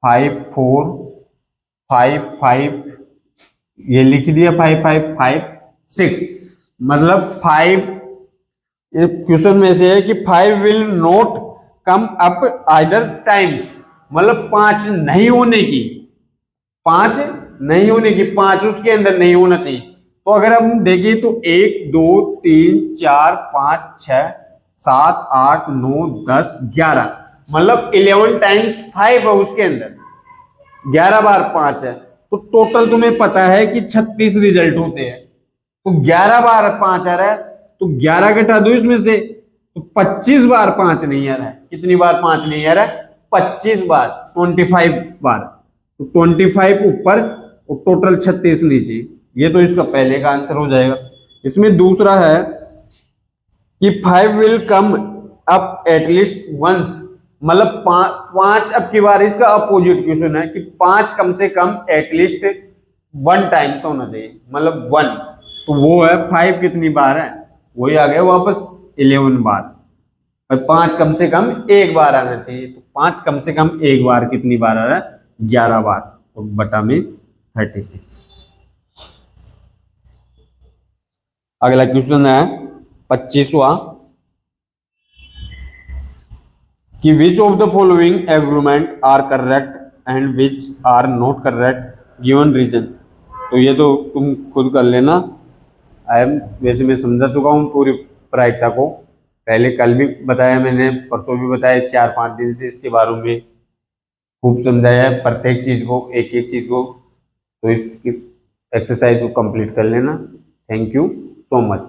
5 4 5 5, ये लिख दिया 5 5 5 6। मतलब 5, क्वेश्चन में से है कि 5 will not come up either times, मतलब 5 नहीं होने की, 5 नहीं होने की, 5 उसके अंदर नहीं होना चाहिए। तो अगर हम देखें तो 1 2 3 4 5 6 7 8 9 10 11, मतलब 11 टाइम्स 5 है उसके अंदर, 11 बार 5 है, तो टोटल तुम्हें पता है कि 36 रिजल्ट होते हैं। तो 11 बार 5 आ रहा है, तो 11 घटा दो इसमें से, तो 25 बार 5 नहीं आ रहा है। कितनी बार 5 नहीं आ रहा है, 25 बार, 25 बार। तो 25 ऊपर और टोटल 36 नीचे, ये तो इसका पहले का आंसर हो जाएगा। इसमें दूसरा है कि 5 will come up at least once, मतलब 5 अब की बार, इसका अपोजिट क्वेश्चन है कि 5 कम से कम एटलीस्ट 1 टाइम्स होना चाहिए, मतलब 1। तो वो है 5 कितनी बार है, वही आ गया वापस 11 बार। और 5 कम से कम एक बार आना चाहिए, तो 5 कम से कम एक बार कितनी बार आ रहा है, 11 बार, और बटा में 36। अगला क्वेश्चन है 25वां, कि which of the following agreement are correct and which are not correct given reason. तो ये तो तुम खुद कर लेना, आई एम, वैसे मैं समझा चुका हूँ पूरी प्रायिकता को, पहले कल भी बताया मैंने, परसों भी बताया, 4-5 दिन से इसके बारे में खूब समझाया है, प्रत्येक चीज को, एक एक चीज को। तो इसकी एक्सरसाइज को कंप्लीट कर लेना। Thank you so much.